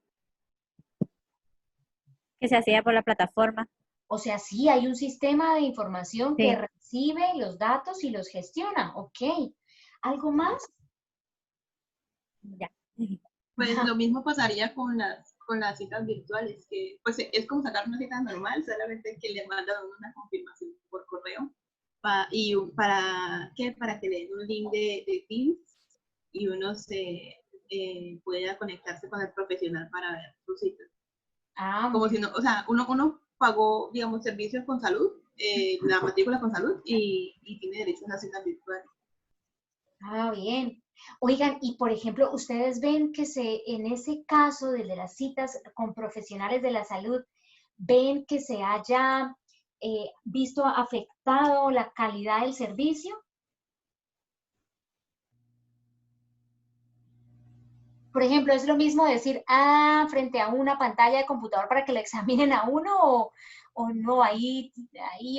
que se hacía por la plataforma. O sea, sí, hay un sistema de información que recibe los datos y los gestiona. Ok. ¿Algo más? Ya. Pues lo mismo pasaría con las citas virtuales, que pues es como sacar una cita normal, solamente que le mandan una confirmación por correo para que le den un link de Teams y uno pueda conectarse con el profesional para ver su cita. Como si no, o sea, uno pagó, digamos, servicios con salud, la matrícula con salud y tiene derecho a una cita virtual. Ah, bien. Oigan, y por ejemplo, ustedes ven que en ese caso de las citas con profesionales de la salud, ven que se haya visto afectado la calidad del servicio, Por ejemplo, ¿es lo mismo decir, frente a una pantalla de computador para que le examinen a uno o no? Ahí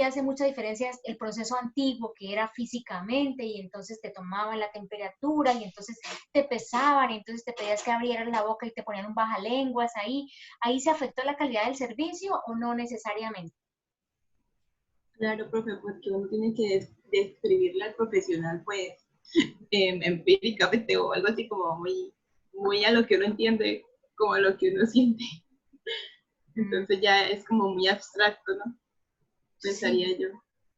hace mucha diferencia el proceso antiguo, que era físicamente, y entonces te tomaban la temperatura, y entonces te pesaban, y entonces te pedías que abrieras la boca y te ponían un bajalenguas ahí. ¿Ahí se afectó la calidad del servicio o no necesariamente? Claro, profe, porque uno tiene que describirle al profesional, pues, empíricamente o algo así como muy a lo que uno entiende, como a lo que uno siente. Entonces ya es como muy abstracto, ¿no? Pensaría Sí, yo.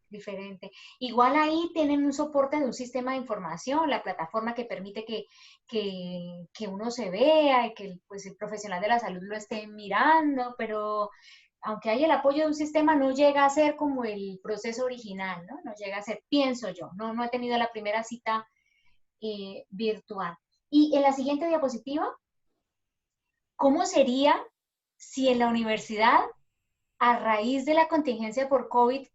diferente. Igual ahí tienen un soporte de un sistema de información, la plataforma que permite que uno se vea y que pues, el profesional de la salud lo esté mirando, pero aunque hay el apoyo de un sistema, no llega a ser como el proceso original, ¿no? No llega a ser, pienso yo, no he tenido la primera cita virtual. Y en la siguiente diapositiva, ¿cómo sería si en la universidad, a raíz de la contingencia por COVID,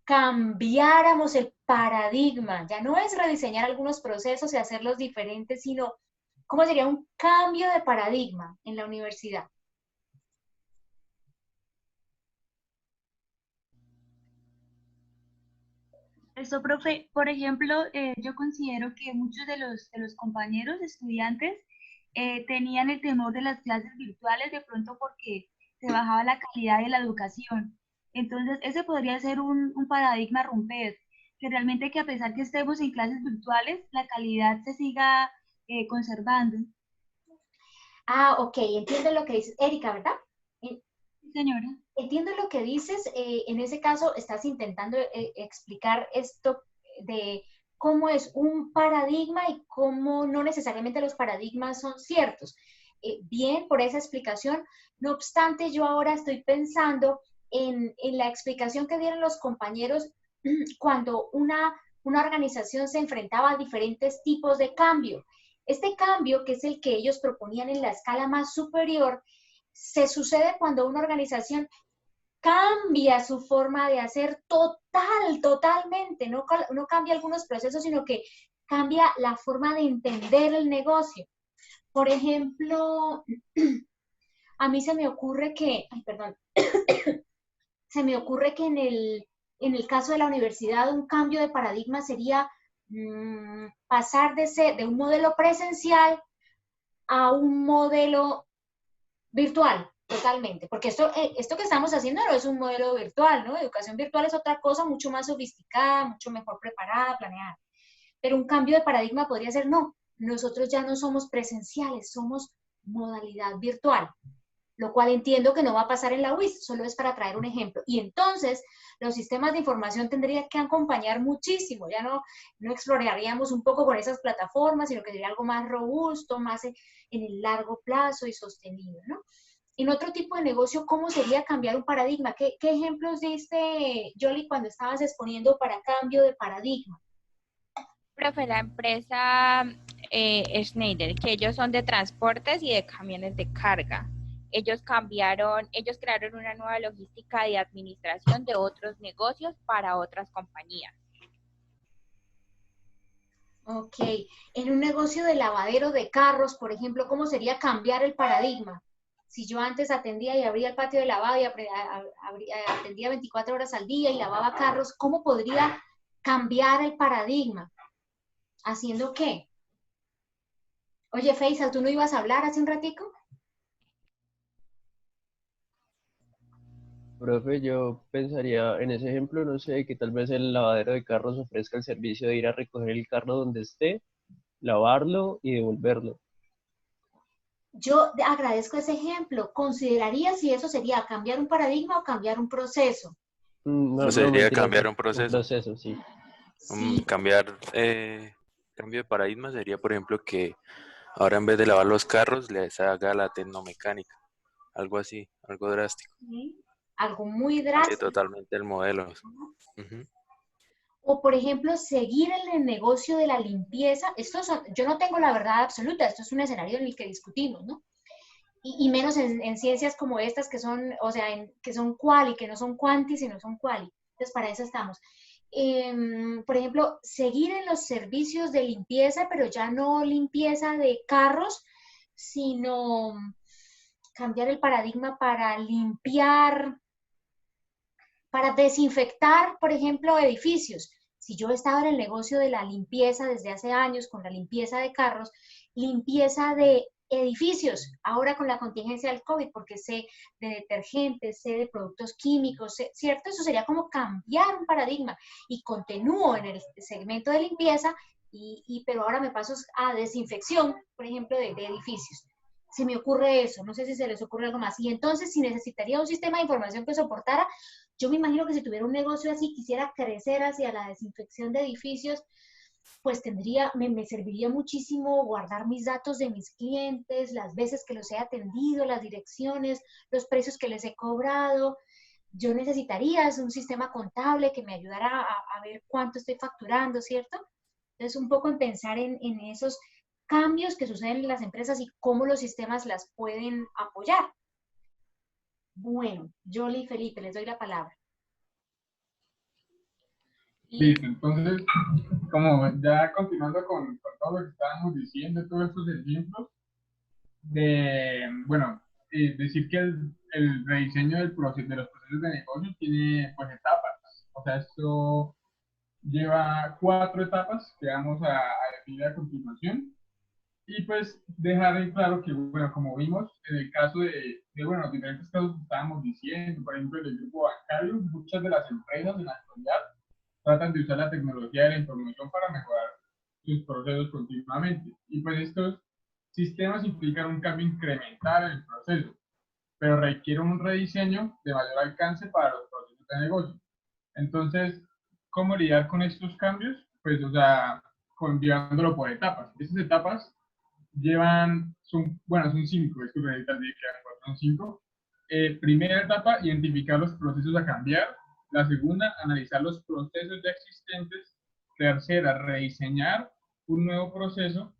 cambiáramos el paradigma? Ya no es rediseñar algunos procesos y hacerlos diferentes, sino cómo sería un cambio de paradigma en la universidad. Eso, profe, por ejemplo, yo considero que muchos de los compañeros estudiantes tenían el temor de las clases virtuales de pronto porque se bajaba la calidad de la educación. Entonces, ese podría ser un paradigma a romper, que realmente que a pesar que estemos en clases virtuales, la calidad se siga conservando. Ok, entiendo lo que dices. Erika, ¿verdad? Señora. Entiendo lo que dices. En ese caso, estás intentando explicar esto de cómo es un paradigma y cómo no necesariamente los paradigmas son ciertos. Bien, por esa explicación. No obstante, yo ahora estoy pensando en la explicación que dieron los compañeros cuando una organización se enfrentaba a diferentes tipos de cambio. Este cambio, que es el que ellos proponían en la escala más superior, se sucede cuando una organización cambia su forma de hacer totalmente, no cambia algunos procesos, sino que cambia la forma de entender el negocio. Por ejemplo, a mí se me ocurre que, se me ocurre que en el caso de la universidad un cambio de paradigma sería pasar de un modelo presencial a un modelo virtual, totalmente, porque esto que estamos haciendo no es un modelo virtual, ¿no? Educación virtual es otra cosa mucho más sofisticada, mucho mejor preparada, planeada. Pero un cambio de paradigma podría ser, no, nosotros ya no somos presenciales, somos modalidad virtual, lo cual entiendo que no va a pasar en la UIS, solo es para traer un ejemplo. Y entonces los sistemas de información tendrían que acompañar muchísimo, ya no exploraríamos un poco con esas plataformas, sino que sería algo más robusto, más en el largo plazo y sostenido, ¿no? En otro tipo de negocio, ¿cómo sería cambiar un paradigma? ¿Qué ejemplos diste, Yoli, cuando estabas exponiendo para cambio de paradigma? Profe, la empresa Schneider, que ellos son de transportes y de camiones de carga. Ellos crearon una nueva logística de administración de otros negocios para otras compañías. Ok, en un negocio de lavadero de carros, por ejemplo, ¿cómo sería cambiar el paradigma? Si yo antes atendía y abría el patio de lavado y atendía 24 horas al día y lavaba carros, ¿cómo podría cambiar el paradigma? ¿Haciendo qué? Oye, Faisal, ¿tú no ibas a hablar hace un ratico? Profe, yo pensaría en ese ejemplo, no sé, que tal vez el lavadero de carros ofrezca el servicio de ir a recoger el carro donde esté, lavarlo y devolverlo. Yo agradezco ese ejemplo. ¿Consideraría si eso sería cambiar un paradigma o cambiar un proceso? No sería cambiar un proceso. Un proceso, sí. Cambio de paradigma sería, por ejemplo, que ahora en vez de lavar los carros, les haga la tecnomecánica. Algo así, algo drástico. ¿Sí? Algo muy drástico. Totalmente el modelo. O, por ejemplo, seguir en el negocio de la limpieza. Yo no tengo la verdad absoluta, esto es un escenario en el que discutimos, ¿no? Y menos en ciencias como estas que son, o sea, que son quali, que no son quanti, sino son quali. Entonces, para eso estamos. Por ejemplo, seguir en los servicios de limpieza, pero ya no limpieza de carros, sino cambiar el paradigma para limpiar, para desinfectar, por ejemplo, edificios. Si yo he estado en el negocio de la limpieza desde hace años, con la limpieza de carros, limpieza de edificios, ahora con la contingencia del COVID, porque sé de detergentes, sé de productos químicos, ¿cierto? Eso sería como cambiar un paradigma y continúo en el segmento de limpieza, pero ahora me paso a desinfección, por ejemplo, de edificios. Se me ocurre eso, no sé si se les ocurre algo más. Y entonces, si necesitaría un sistema de información que soportara, yo me imagino que si tuviera un negocio así, quisiera crecer hacia la desinfección de edificios, pues me serviría muchísimo guardar mis datos de mis clientes, las veces que los he atendido, las direcciones, los precios que les he cobrado. Yo necesitaría un sistema contable que me ayudara a ver cuánto estoy facturando, ¿cierto? Entonces, un poco en pensar en esos cambios que suceden en las empresas y cómo los sistemas las pueden apoyar. Bueno, Yoli y Felipe, les doy la palabra. Listo, entonces, como ya continuando con todo lo que estábamos diciendo, todos estos ejemplos, decir que el rediseño de los procesos de negocio tiene pues etapas. O sea, esto lleva 4 etapas que vamos a definir a continuación. Y pues dejar en claro que, bueno, como vimos en el caso de los diferentes casos que estábamos diciendo, por ejemplo, del grupo bancario, muchas de las empresas en la actualidad tratan de usar la tecnología de la información para mejorar sus procesos continuamente. Y pues estos sistemas implican un cambio incremental en el proceso, pero requieren un rediseño de mayor alcance para los procesos de negocio. Entonces, ¿cómo lidiar con estos cambios? Pues, o sea, llevándolo por etapas. Estas etapas son 5, es que son 5. Primera etapa, identificar los procesos a cambiar. La segunda, analizar los procesos ya existentes. Tercera, rediseñar un nuevo proceso.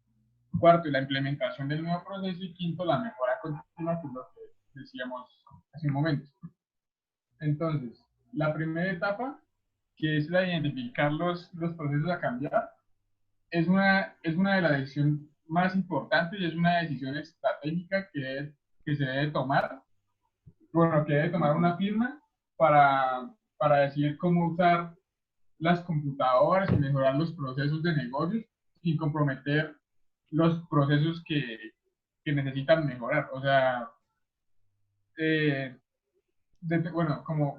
Cuarto, la implementación del nuevo proceso. Y quinto, la mejora continua, que es lo que decíamos hace un momento. Entonces, la primera etapa, que es la de identificar los procesos a cambiar, es una de las decisiones más importantes y es una decisión estratégica que se debe tomar, que debe tomar una firma para decidir cómo usar las computadoras y mejorar los procesos de negocios sin comprometer los procesos que necesitan mejorar. O sea,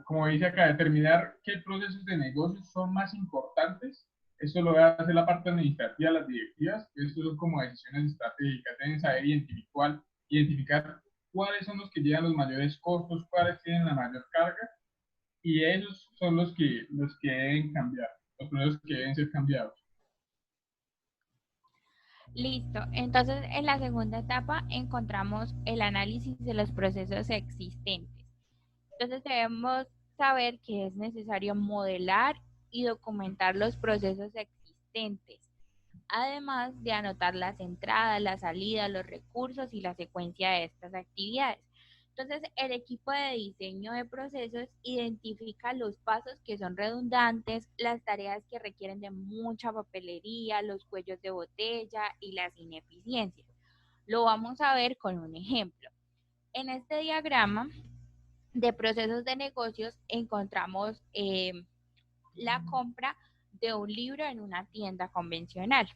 como dice acá, determinar qué procesos de negocios son más importantes. Eso lo va a hacer la parte administrativa, las directivas. Esto son como decisiones estratégicas. Deben saber identificar cuáles son los que llevan los mayores costos, cuáles tienen la mayor carga, y esos son los que deben cambiar, los procesos que deben ser cambiados. Listo. Entonces, en la segunda etapa encontramos el análisis de los procesos existentes. Entonces, debemos saber que es necesario modelar y documentar los procesos existentes, además de anotar las entradas, las salidas, los recursos y la secuencia de estas actividades. Entonces, el equipo de diseño de procesos identifica los pasos que son redundantes, las tareas que requieren de mucha papelería, los cuellos de botella y las ineficiencias. Lo vamos a ver con un ejemplo. En este diagrama de procesos de negocios encontramos la compra de un libro en una tienda convencional.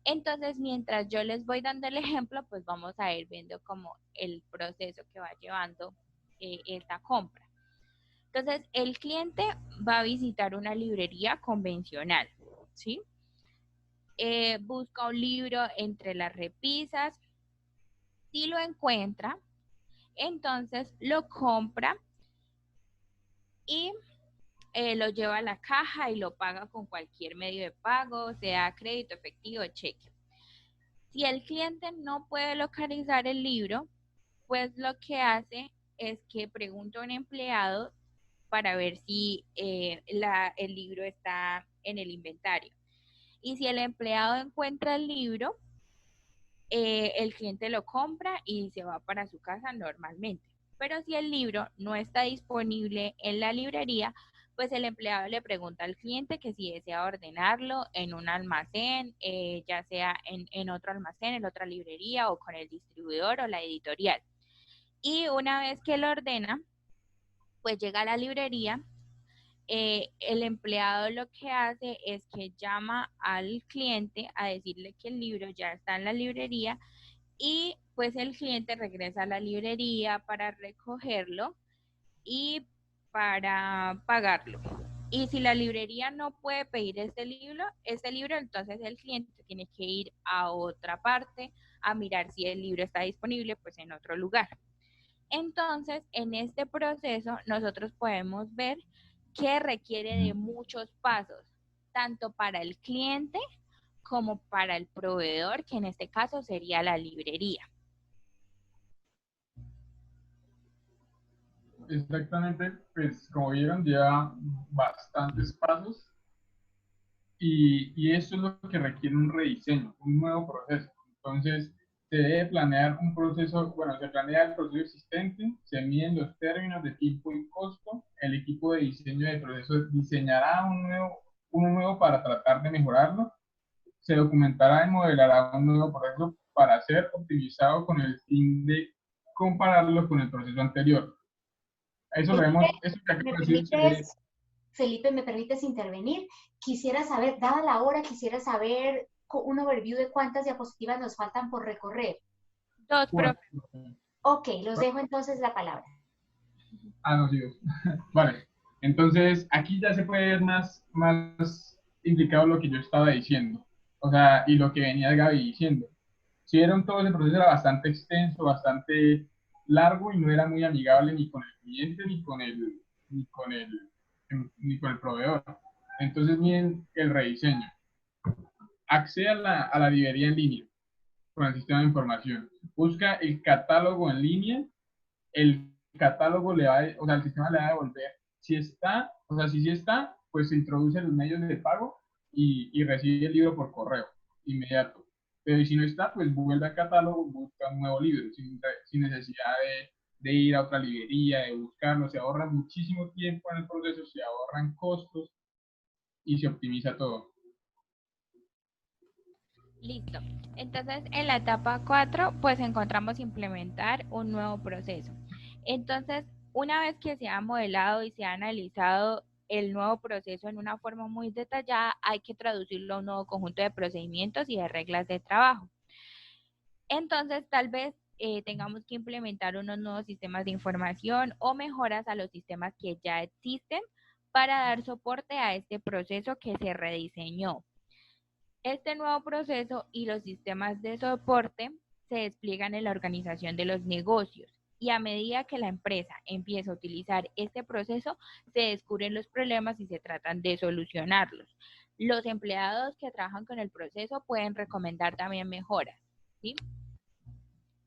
Entonces, mientras yo les voy dando el ejemplo, pues vamos a ir viendo como el proceso que va llevando esta compra. Entonces, el cliente va a visitar una librería convencional, ¿sí? Busca un libro entre las repisas. Si lo encuentra, entonces lo compra y lo lleva a la caja y lo paga con cualquier medio de pago, sea crédito, efectivo o cheque. Si el cliente no puede localizar el libro, pues lo que hace es que pregunta a un empleado para ver si el libro está en el inventario. Y si el empleado encuentra el libro, el cliente lo compra y se va para su casa normalmente. Pero si el libro no está disponible en la librería, pues el empleado le pregunta al cliente que si desea ordenarlo en un almacén, ya sea en otro almacén, en otra librería o con el distribuidor o la editorial. Y una vez que lo ordena, pues llega a la librería. El empleado lo que hace es que llama al cliente a decirle que el libro ya está en la librería y pues el cliente regresa a la librería para recogerlo y para pagarlo. Y si la librería no puede pedir este libro, entonces el cliente tiene que ir a otra parte a mirar si el libro está disponible pues en otro lugar. Entonces, en este proceso nosotros podemos ver que requiere de muchos pasos, tanto para el cliente como para el proveedor, que en este caso sería la librería. Exactamente, pues como vieron, lleva bastantes pasos y eso es lo que requiere un rediseño, un nuevo proceso. Entonces, se debe planear un proceso, bueno, se planea el proceso existente, se miden los términos de tiempo y costo, el equipo de diseño de proceso diseñará uno nuevo para tratar de mejorarlo, se documentará y modelará un nuevo proceso para ser optimizado con el fin de compararlo con el proceso anterior. Eso lo vemos, eso que acabo de decir. Felipe, ¿me permites intervenir? Quisiera saber, dada la hora, quisiera saber un overview de cuántas diapositivas nos faltan por recorrer. 2, profe. Ok, los dejo entonces la palabra. No, sí. Vale, entonces aquí ya se puede ver más implicado lo que yo estaba diciendo, o sea, y lo que venía Gaby diciendo. Si vieron, todo ese proceso era bastante extenso, bastante largo y no era muy amigable ni con el cliente ni con el proveedor. Entonces, miren el rediseño. Accede a la librería en línea con el sistema de información. Busca el catálogo en línea. El catálogo el sistema le va a devolver. Si está, si está, pues se introduce los medios de pago y recibe el libro por correo inmediato. Pero si no está, pues vuelve al catálogo, busca un nuevo libro, sin necesidad de ir a otra librería, de buscarlo. Se ahorra muchísimo tiempo en el proceso, se ahorran costos y se optimiza todo. Listo. Entonces, en la etapa 4, pues encontramos implementar un nuevo proceso. Entonces, una vez que se ha modelado y se ha analizado el nuevo proceso en una forma muy detallada, hay que traducirlo a un nuevo conjunto de procedimientos y de reglas de trabajo. Entonces, tal vez tengamos que implementar unos nuevos sistemas de información o mejoras a los sistemas que ya existen para dar soporte a este proceso que se rediseñó. Este nuevo proceso y los sistemas de soporte se despliegan en la organización de los negocios y a medida que la empresa empieza a utilizar este proceso, se descubren los problemas y se tratan de solucionarlos. Los empleados que trabajan con el proceso pueden recomendar también mejoras, ¿sí?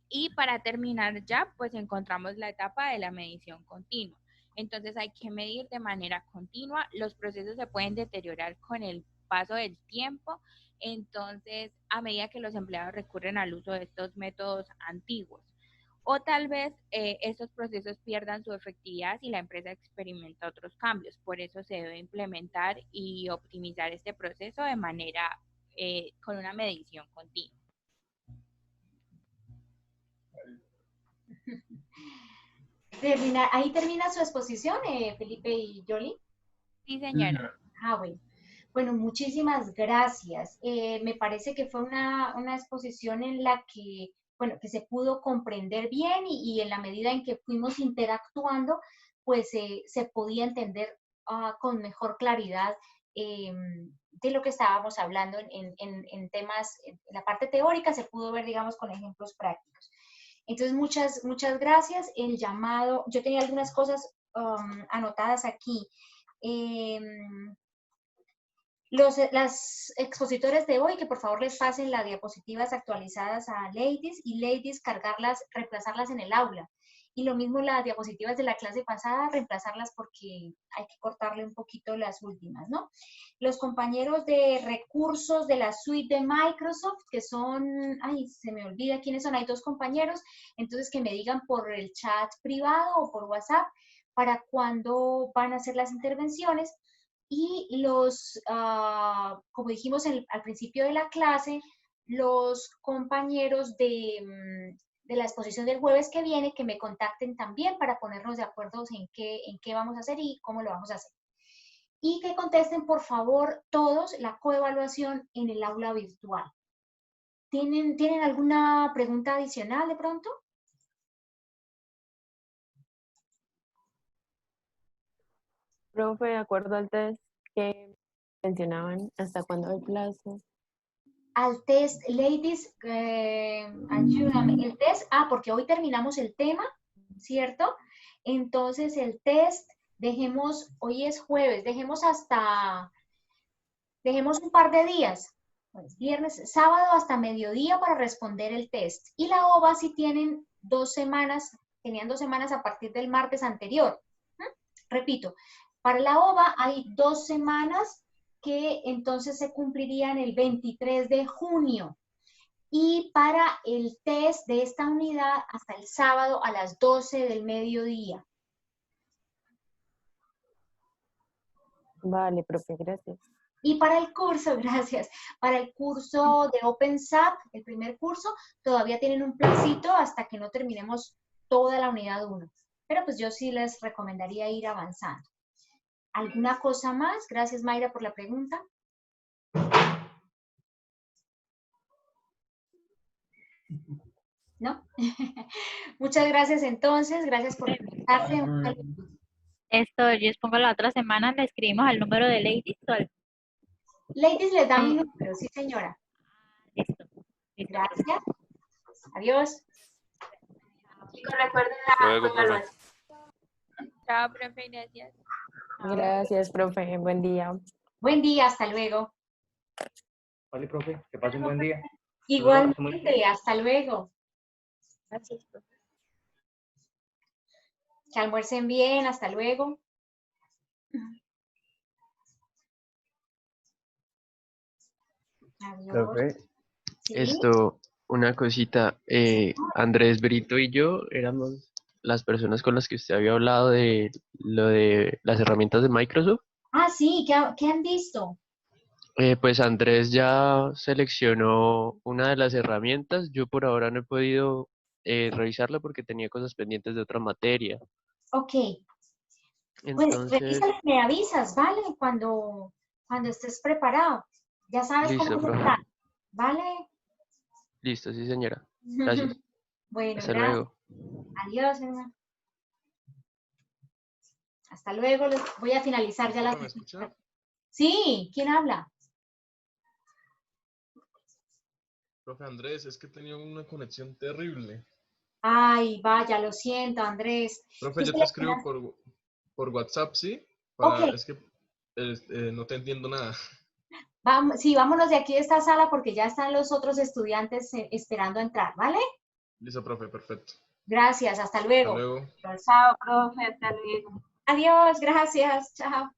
Y para terminar ya, pues encontramos la etapa de la medición continua. Entonces hay que medir de manera continua. Los procesos se pueden deteriorar con el paso del tiempo. Entonces, a medida que los empleados recurren al uso de estos métodos antiguos. O tal vez estos procesos pierdan su efectividad si la empresa experimenta otros cambios. Por eso se debe implementar y optimizar este proceso de manera con una medición continua. Ahí termina su exposición, Felipe y Yoli. Sí, señora. Bueno. Bueno, muchísimas gracias. Me parece que fue una exposición en la que, bueno, que se pudo comprender bien y en la medida en que fuimos interactuando, pues se podía entender con mejor claridad de lo que estábamos hablando en temas, en la parte teórica se pudo ver, digamos, con ejemplos prácticos. Entonces, muchas gracias. El llamado, yo tenía algunas cosas anotadas aquí. Las expositores de hoy, que por favor les pasen las diapositivas actualizadas a Ladies y Ladies cargarlas, reemplazarlas en el aula. Y lo mismo las diapositivas de la clase pasada, reemplazarlas porque hay que cortarle un poquito las últimas, ¿no? Los compañeros de recursos de la suite de Microsoft, que son, se me olvida quiénes son, hay 2 compañeros, entonces que me digan por el chat privado o por WhatsApp, para cuándo van a ser las intervenciones y como dijimos al principio de la clase, los compañeros de la exposición del jueves que viene, que me contacten también para ponernos de acuerdo en qué vamos a hacer y cómo lo vamos a hacer. Y que contesten, por favor, todos la coevaluación en el aula virtual. ¿Tienen alguna pregunta adicional de pronto? Profe, de acuerdo al test que mencionaban, ¿hasta cuándo hay plazo? Al test, ladies, ayúdame. El test, porque hoy terminamos el tema, ¿cierto? Entonces el test, hoy es jueves, dejemos un par de días, pues, viernes, sábado hasta mediodía para responder el test. Y la OVA sí tenían 2 semanas a partir del martes anterior. Repito, para la OVA hay 2 semanas que entonces se cumplirían el 23 de junio. Y para el test de esta unidad hasta el sábado a las 12 del mediodía. Vale, profe, gracias. Y para el curso, gracias, para el curso de OpenSAP, el primer curso, todavía tienen un placito hasta que no terminemos toda la unidad 1. Pero pues yo sí les recomendaría ir avanzando. ¿Alguna cosa más? Gracias, Mayra, por la pregunta. ¿No? Muchas gracias entonces, gracias por preguntarse. Yo expongo la otra semana, le escribimos al número de Ladies. Ladies les da mi número, sí señora. Listo. Gracias. Adiós. Chicos, recuerden Luego, profe. Chao, profe, gracias. Gracias, profe. Buen día. Buen día, hasta luego. Vale, profe, que pase un buen día. Igualmente, hasta luego. Gracias, profe. Que almuercen bien, hasta luego. Adiós. Profe, ¿Sí? una cosita, Andrés Brito y yo éramos las personas con las que usted había hablado de lo de las herramientas de Microsoft. Sí, ¿qué han visto? Pues Andrés ya seleccionó una de las herramientas. Yo por ahora no he podido revisarla porque tenía cosas pendientes de otra materia. Ok. Entonces, Revísala y me avisas, ¿vale? Cuando estés preparado. Ya sabes listo, cómo es el profe. plan, ¿vale? Listo, sí, señora. Gracias. Bueno, Hasta gracias. luego. Adiós, hermano. Hasta luego. Voy a finalizar ya la... ¿Me escucha? Sí, ¿quién habla? Profe Andrés, es que tenía una conexión terrible. Ay, vaya, lo siento, Andrés. Profe, yo te escribo por WhatsApp, ¿sí? Ok. Es que no te entiendo nada. Sí, vámonos de aquí de esta sala porque ya están los otros estudiantes esperando entrar, ¿vale? Listo, profe, perfecto. Gracias, hasta luego. Hasta luego. Chao, profe, hasta luego. Adiós, gracias, chao.